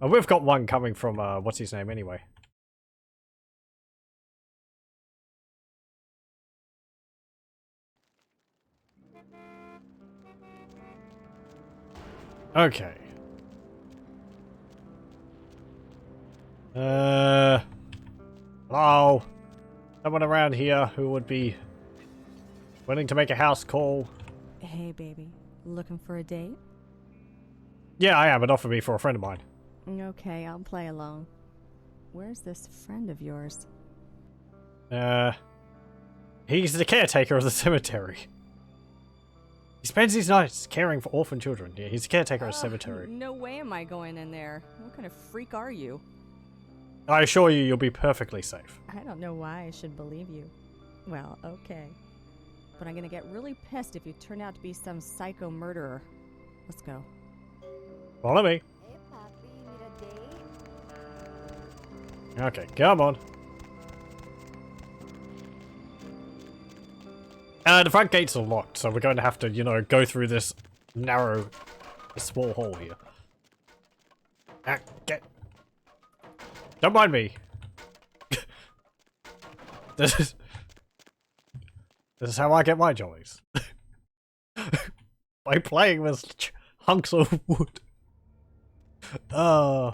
We've got one coming from what's his name anyway. Okay. Hello? Someone around here who would be willing to make a house call? Hey, baby. Looking for a date? Yeah, I am. It offered me for a friend of mine. Okay, I'll play along. Where's this friend of yours? He's the caretaker of the cemetery. He spends his nights caring for orphan children. Yeah, he's the caretaker of a cemetery. No way am I going in there. What kind of freak are you? I assure you, you'll be perfectly safe. I don't know why I should believe you. Well, okay. But I'm gonna get really pissed if you turn out to be some psycho murderer. Let's go. Follow me. Hey, Papi, need a date? Okay, come on. The front gates are locked, so we're going to have to, you know, go through this narrow, small hole here. Don't mind me. This is how I get my jollies. By playing with hunks of wood. Oh,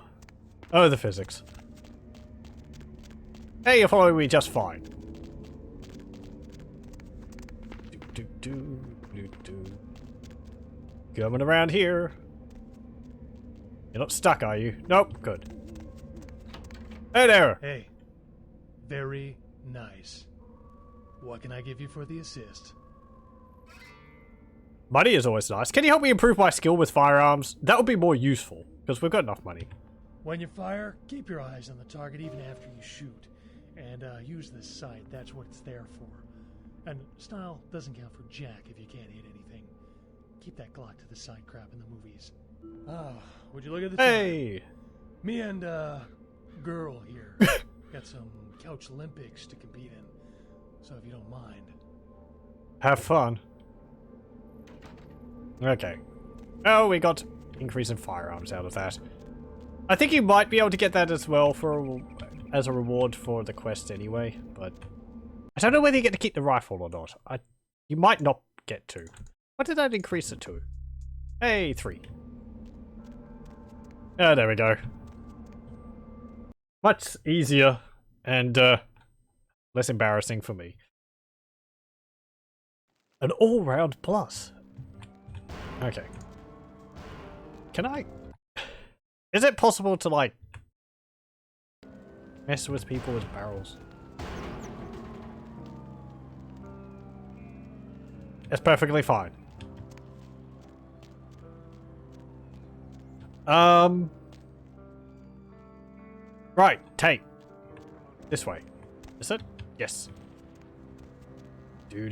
the physics. Hey, you're following me just fine. Coming around here. You're not stuck, are you? Nope, good. Hey there! Hey. Very nice. What can I give you for the assist? Money is always nice. Can you help me improve my skill with firearms? That would be more useful, because we've got enough money. When you fire, keep your eyes on the target even after you shoot. And use this sight, that's what it's there for. And style doesn't count for jack if you can't hit anything. Keep that Glock to the side crap in the movies. Oh, would you look at the Hey! Me and, girl here got some couch Olympics to compete in. So if you don't mind. Have fun. Okay. Oh, we got increase in firearms out of that. I think you might be able to get that as well for as a reward for the quest anyway, but I don't know whether you get to keep the rifle or not. You might not get to. What did that increase it to? Hey, 3. Oh, there we go. Much easier and less embarrassing for me. An all-round plus. Okay. Can I... Is it possible to, like, mess with people with barrels? It's perfectly fine. Right, take. This way. Is it? Yes. Do.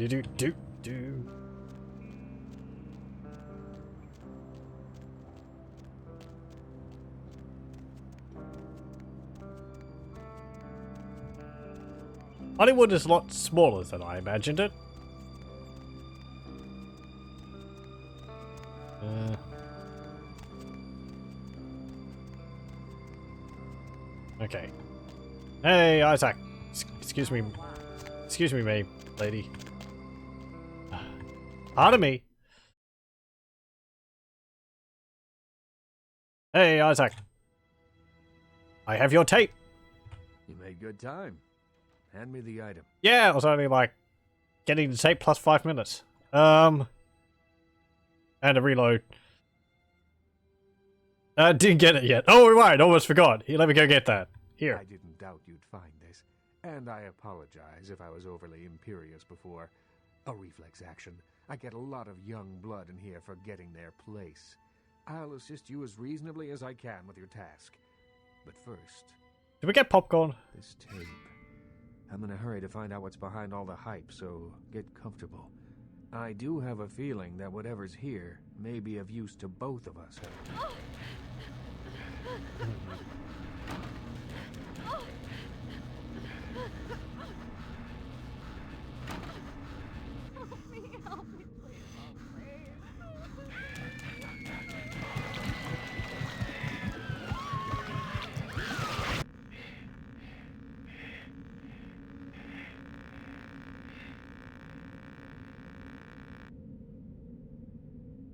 Hollywood is a lot smaller than I imagined it. Okay. Hey, Isaac. Excuse me. Excuse me, lady. Pardon me. Hey, Isaac. I have your tape. You made good time. Hand me the item. Yeah, it was only like getting the tape plus 5 minutes. And a reload. Didn't get it yet. Oh, right, almost forgot. Here, let me go get that. Here. I didn't doubt you'd find this, and I apologize if I was overly imperious before. A reflex action. I get a lot of young blood in here forgetting their place. I'll assist you as reasonably as I can with your task. But first... Did we get popcorn? This tape. I'm in a hurry to find out what's behind all the hype, so get comfortable. I do have a feeling that whatever's here may be of use to both of us. Help me, please.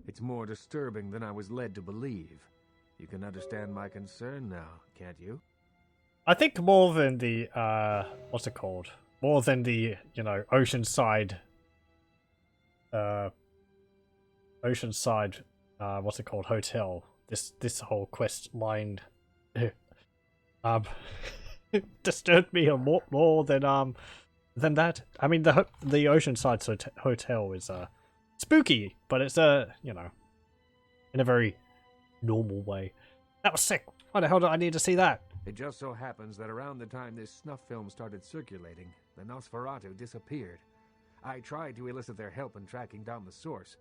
It's more disturbing than I was led to believe. You can understand my concern now, can't you? I think more than the, what's it called? More than the, you know, Oceanside, what's it called? Hotel. This whole quest line, disturbed me more than that. I mean, the Oceanside hotel is, spooky, but it's, you know, in a very normal way. That was sick. Why the hell did I need to see that? It just so happens that around the time this snuff film started circulating, the Nosferatu disappeared. I tried to elicit their help in tracking down the source,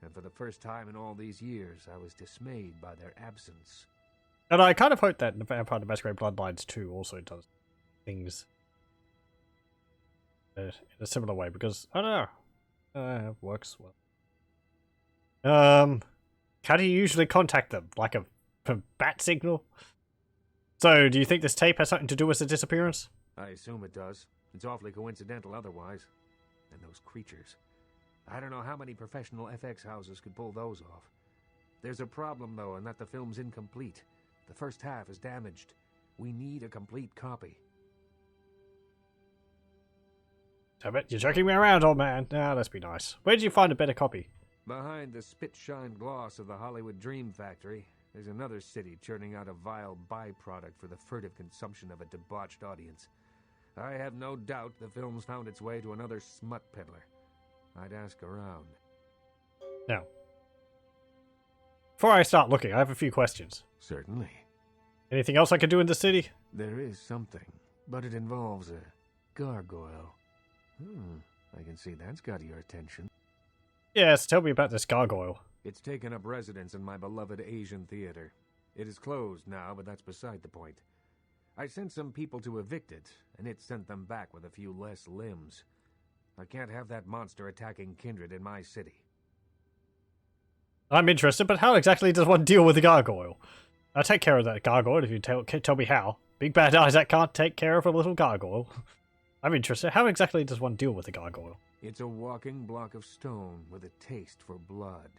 and for the first time in all these years, I was dismayed by their absence. And I kind of hope that Vampire the Masquerade Bloodlines 2 also does things in a similar way, because, I don't know, it works well. How do you usually contact them? Like a bat signal? So, do you think this tape has something to do with the disappearance? I assume it does. It's awfully coincidental otherwise. And those creatures. I don't know how many professional FX houses could pull those off. There's a problem, though, in that the film's incomplete. The first half is damaged. We need a complete copy. I bet you're joking me around, old man. Nah, let's be nice. Where did you find a better copy? Behind the spit-shine gloss of the Hollywood Dream Factory, there's another city churning out a vile byproduct for the furtive consumption of a debauched audience. I have no doubt the film's found its way to another smut peddler. I'd ask around. Now, before I start looking, I have a few questions. Certainly. Anything else I can do in the city? There is something, but it involves a gargoyle. I can see that's got your attention. Yes, tell me about this gargoyle. It's taken up residence in my beloved Asian theater. It is closed now, but that's beside the point. I sent some people to evict it, and it sent them back with a few less limbs. I can't have that monster attacking kindred in my city. I'm interested, but how exactly does one deal with the gargoyle? I'll take care of that gargoyle if you tell me how. Big bad Isaac can't take care of a little gargoyle. I'm interested. How exactly does one deal with the gargoyle? It's a walking block of stone with a taste for blood.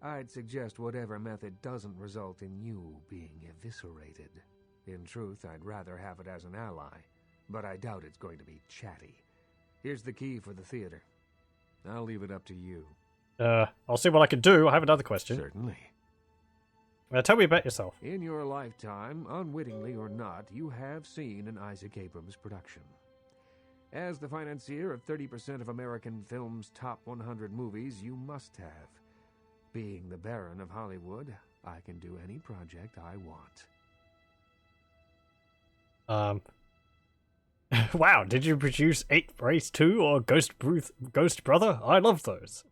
I'd suggest whatever method doesn't result in you being eviscerated. In truth, I'd rather have it as an ally, but I doubt it's going to be chatty. Here's the key for the theater. I'll leave it up to you. I'll see what I can do. I have another question. Certainly. Tell me about yourself. In your lifetime, unwittingly or not, you have seen an Isaac Abrams production. As the financier of 30% of American film's top 100 movies, you must have. Being the Baron of Hollywood, I can do any project I want. Wow, did you produce 8 Race 2 or Ghost Brother? I love those.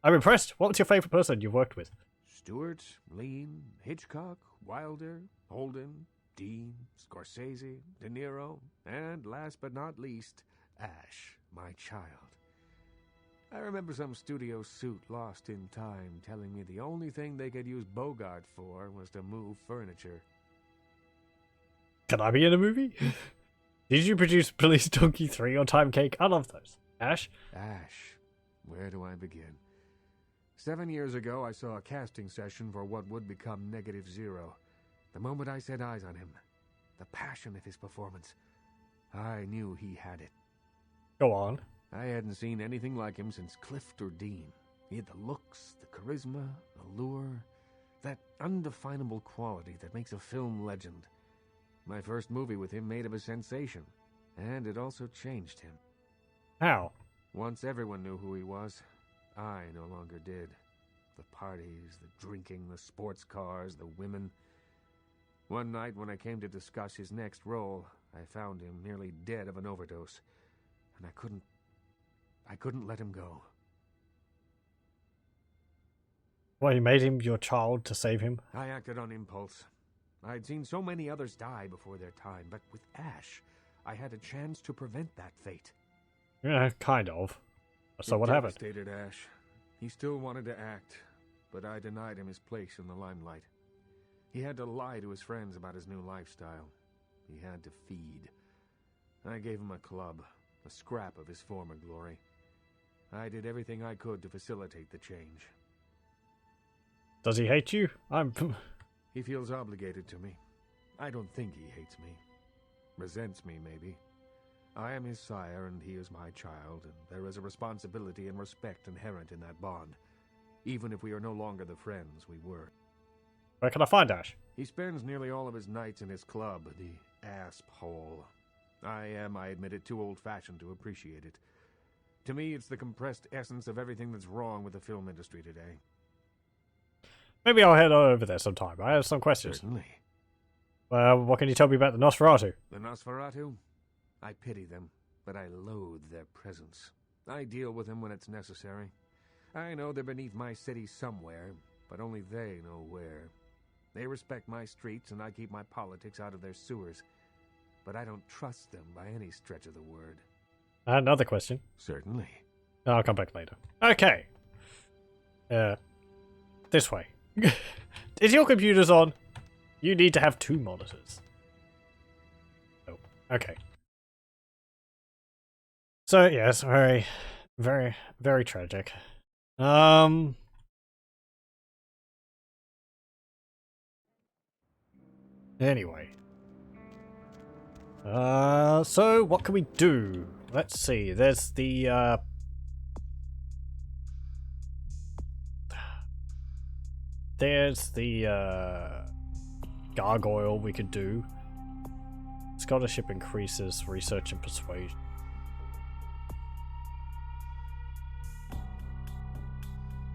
I'm impressed. What's your favorite person you've worked with? Stewart, Lean, Hitchcock, Wilder, Holden, Dean, Scorsese, De Niro, and last but not least, Ash, my child. I remember some studio suit lost in time telling me the only thing they could use Bogart for was to move furniture. Can I be in a movie? Did you produce Police Donkey 3 or Time Cake? I love those. Ash? Ash. Where do I begin? 7 years ago, I saw a casting session for what would become Negative Zero. The moment I set eyes on him, the passion of his performance, I knew he had it. Go on. I hadn't seen anything like him since Clift or Dean. He had the looks, the charisma, allure, that undefinable quality that makes a film legend. My first movie with him made him a sensation, and it also changed him. How? Once everyone knew who he was, I no longer did. The parties, the drinking, the sports cars, the women. One night when I came to discuss his next role, I found him nearly dead of an overdose, and I couldn't let him go. Well, you made him your child to save him? I acted on impulse. I'd seen so many others die before their time, but with Ash, I had a chance to prevent that fate. Yeah, kind of. So what happened? It devastated Ash. He still wanted to act, but I denied him his place in the limelight. He had to lie to his friends about his new lifestyle. He had to feed. I gave him a club, a scrap of his former glory. I did everything I could to facilitate the change. Does he hate you? He feels obligated to me. I don't think he hates me. Resents me, maybe. I am his sire, and he is my child, and there is a responsibility and respect inherent in that bond, even if we are no longer the friends we were. Where can I find Ash? He spends nearly all of his nights in his club, the Asp Hole. I admit it, too old-fashioned to appreciate it. To me, it's the compressed essence of everything that's wrong with the film industry today. Maybe I'll head over there sometime. I have some questions. Certainly. What can you tell me about the Nosferatu? The Nosferatu? I pity them, but I loathe their presence. I deal with them when it's necessary. I know they're beneath my city somewhere, but only they know where. They respect my streets, and I keep my politics out of their sewers. But I don't trust them by any stretch of the word. Another question. Certainly. I'll come back later. Okay. This way. Is your computer's on? You need to have 2 monitors. Oh, okay. So, yes, very, very, very tragic. Anyway. So what can we do? Let's see, there's the, gargoyle we could do. Scholarship increases research and persuasion.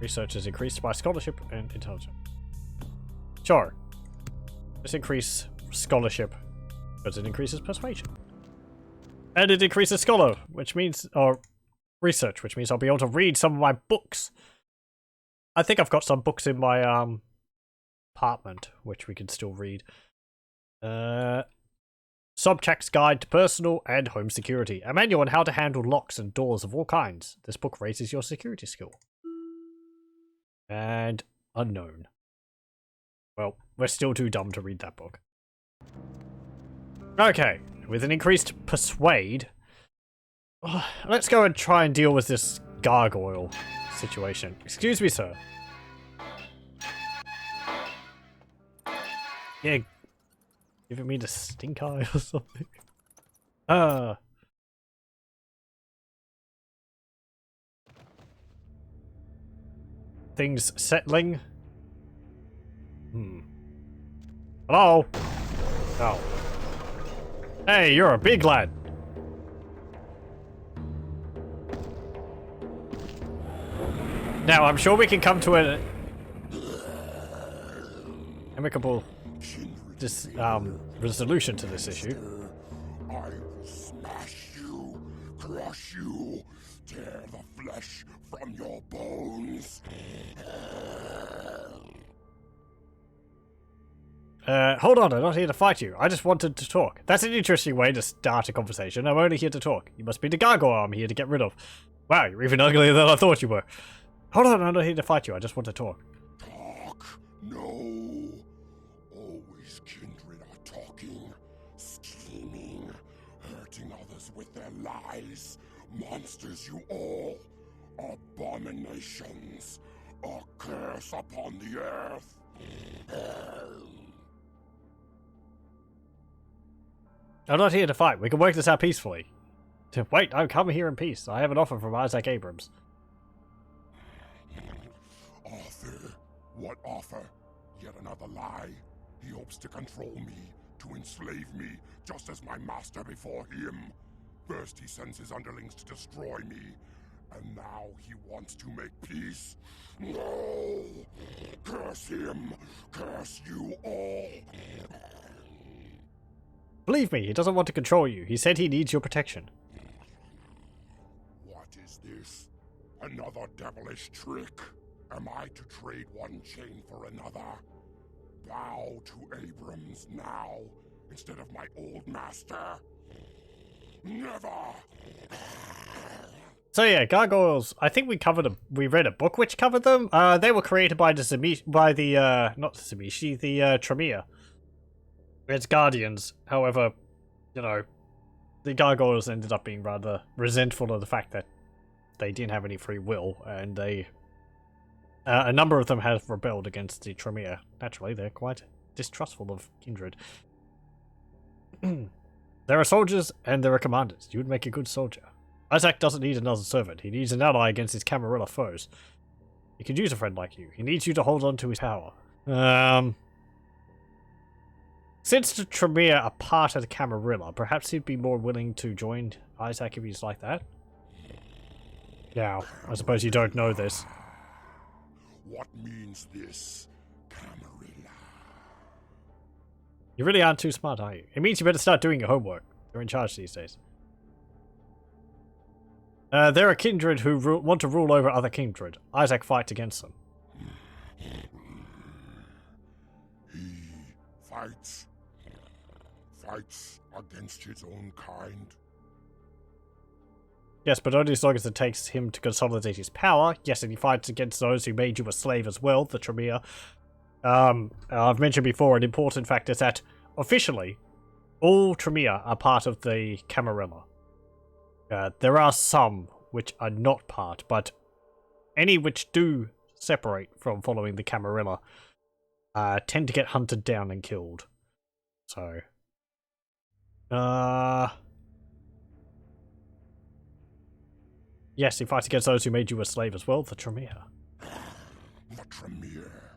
Research is increased by scholarship and intelligence. Sure. Let's increase scholarship, but it increases persuasion. And it increases scholar, which means, or research, which means I'll be able to read some of my books. I think I've got some books in my, compartment, which we can still read. Subject's Guide to Personal and Home Security. A manual on how to handle locks and doors of all kinds. This book raises your security skill. And unknown. Well, we're still too dumb to read that book. Okay, with an increased persuade, let's go and try and deal with this gargoyle situation. Excuse me, sir. Yeah, giving me the stink eye or something. Things settling. Hello? Oh. Hey, you're a big lad. Now, I'm sure we can come to an amicable resolution to this issue. I will smash you, crush you, tear the flesh from your bones. Hold on, I'm not here to fight you. I just wanted to talk. That's an interesting way to start a conversation. I'm only here to talk. You must be the gargoyle I'm here to get rid of. Wow, you're even uglier than I thought you were. Hold on, I'm not here to fight you. I just want to talk. Talk? No. Always kindred are talking, scheming, hurting others with their lies. Monsters you all. Abominations. A curse upon the earth. I'm not here to fight. We can work this out peacefully. Wait, I'm coming here in peace. I have an offer from Isaac Abrams. Offer? What offer? Yet another lie. He hopes to control me, to enslave me, just as my master before him. First he sends his underlings to destroy me, and now he wants to make peace. No! Curse him! Curse you all! Believe me, he doesn't want to control you. He said he needs your protection. What is this? Another devilish trick? Am I to trade one chain for another? Bow to Abrams now, instead of my old master? Never! So yeah, gargoyles. I think we read a book which covered them. They were created by the Tremere. It's guardians. However, the gargoyles ended up being rather resentful of the fact that they didn't have any free will, and a number of them have rebelled against the Tremere. Naturally, they're quite distrustful of kindred. There are soldiers and there are commanders. You would make a good soldier. Isaac doesn't need another servant. He needs an ally against his Camarilla foes. He could use a friend like you. He needs you to hold on to his power. Since the Tremere are part of the Camarilla, perhaps he'd be more willing to join Isaac if he's like that. Now, I suppose you don't know this. What means this, Camarilla? You really aren't too smart, are you? It means you better start doing your homework. You're in charge these days. There are kindred who want to rule over other kindred. Isaac fights against them. He fights against his own kind. Yes, but only as long as it takes him to consolidate his power. Yes, and he fights against those who made you a slave as well, the Tremere. I've mentioned before, an important fact is that, officially, all Tremere are part of the Camarilla. There are some which are not part, but any which do separate from following the Camarilla tend to get hunted down and killed. So, yes, he fights against those who made you a slave as well, the Tremere. The Tremere.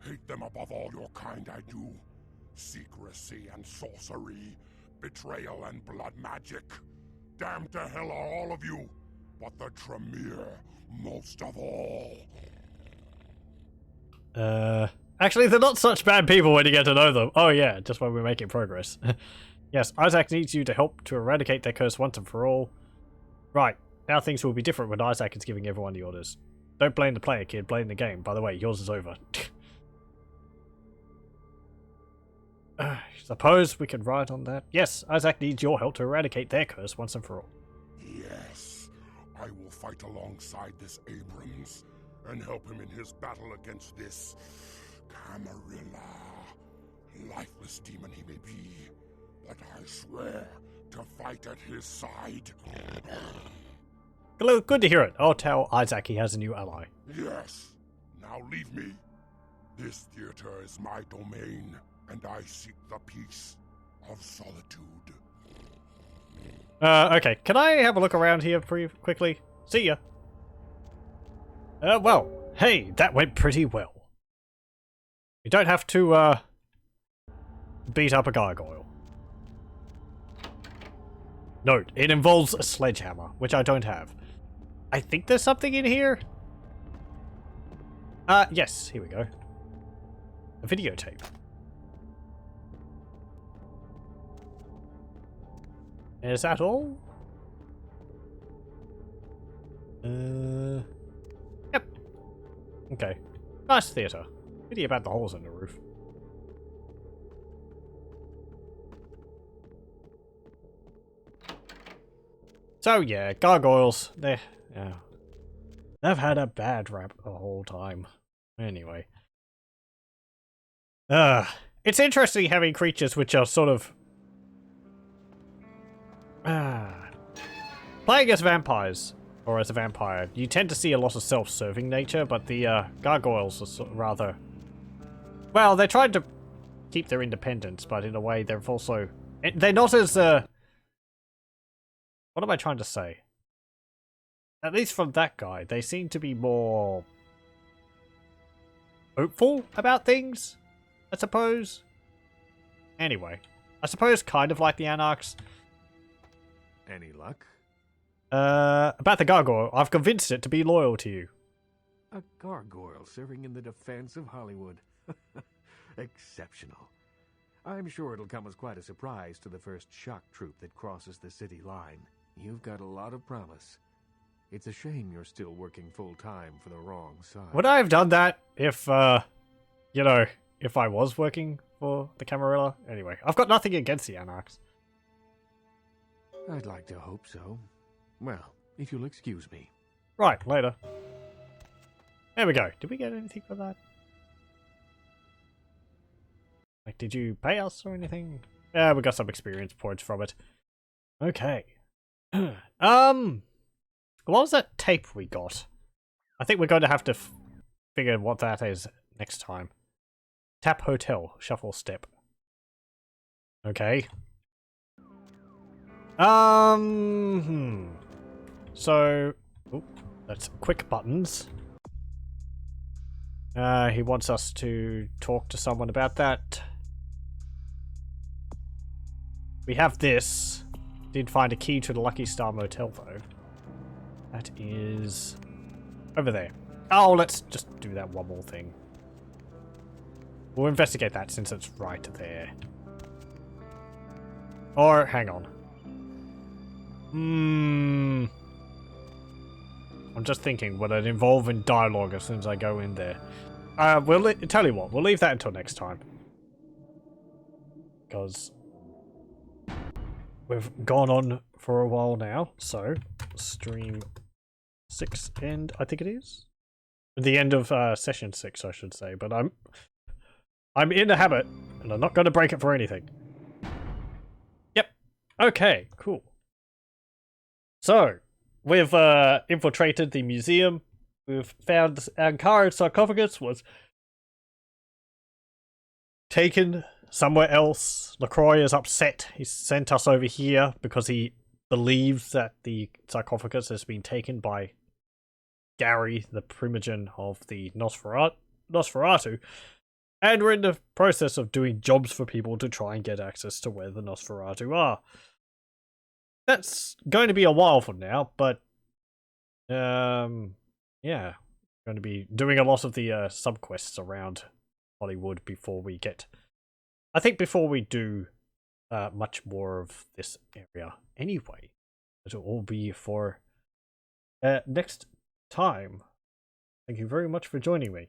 Hate them above all your kind, I do. Secrecy and sorcery, betrayal and blood magic. Damned to hell are all of you, but the Tremere most of all. Actually, they're not such bad people when you get to know them. Oh yeah, just when we're making progress. Yes, Isaac needs you to help to eradicate their curse once and for all. Right, now things will be different when Isaac is giving everyone the orders. Don't blame the player, kid, blame the game. By the way, yours is over. Suppose we could ride on that. Yes, Isaac needs your help to eradicate their curse once and for all. Yes, I will fight alongside this Abrams and help him in his battle against this Camarilla. Lifeless demon he may be, but I swear to fight at his side. Good to hear it. I'll tell Isaac he has a new ally. Yes. Now leave me. This theater is my domain, and I seek the peace of solitude. Okay. Can I have a look around here pretty quickly? See ya. Well, hey, that went pretty well. You don't have to, beat up a gargoyle. Note, it involves a sledgehammer, which I don't have. I think there's something in here. Yes, here we go. A videotape. Is that all? Yep. Okay. Nice theatre. Pity about the holes in the roof. So yeah, gargoyles, they've had a bad rap the whole time. Anyway. It's interesting having creatures which are sort of playing as vampires, or as a vampire, you tend to see a lot of self-serving nature, but the gargoyles are sort of rather, well, they're trying to keep their independence, but in a way they're also, they're not as what am I trying to say? At least from that guy, they seem to be more hopeful about things, I suppose. Anyway, I suppose kind of like the Anarchs. Any luck? About the gargoyle, I've convinced it to be loyal to you. A gargoyle serving in the defense of Hollywood. Exceptional. I'm sure it'll come as quite a surprise to the first shock troop that crosses the city line. You've got a lot of promise. It's a shame you're still working full-time for the wrong side. Would I have done that if, you know, if I was working for the Camarilla? Anyway, I've got nothing against the Anarchs. I'd like to hope so. Well, if you'll excuse me. Right, later. There we go. Did we get anything for that? Like, did you pay us or anything? Yeah, we got some experience points from it. Okay. What was that tape we got? I think we're going to have to figure what that is next time. Tap Hotel, Shuffle Step. Okay. So, that's quick buttons. He wants us to talk to someone about that. We have this. Did find a key to the Lucky Star Motel, though. That is over there. Oh, let's just do that one more thing. We'll investigate that since it's right there. Or, hang on. I'm just thinking, would it involve in dialogue as soon as I go in there? We'll tell you what, we'll leave that until next time. Because we've gone on for a while now, so stream 6 end, I think it is? The end of session 6, I should say, but I'm in a habit, and I'm not going to break it for anything. Yep. Okay, cool. So, we've infiltrated the museum. We've found Ankara's sarcophagus was taken somewhere else. LaCroix is upset. He sent us over here because he believes that the sarcophagus has been taken by Gary, the primogen of the Nosferatu. And we're in the process of doing jobs for people to try and get access to where the Nosferatu are. That's going to be a while from now, but yeah, going to be doing a lot of the subquests around Hollywood before we get, I think before we do much more of this area anyway. It'll all be for next time. Thank you very much for joining me.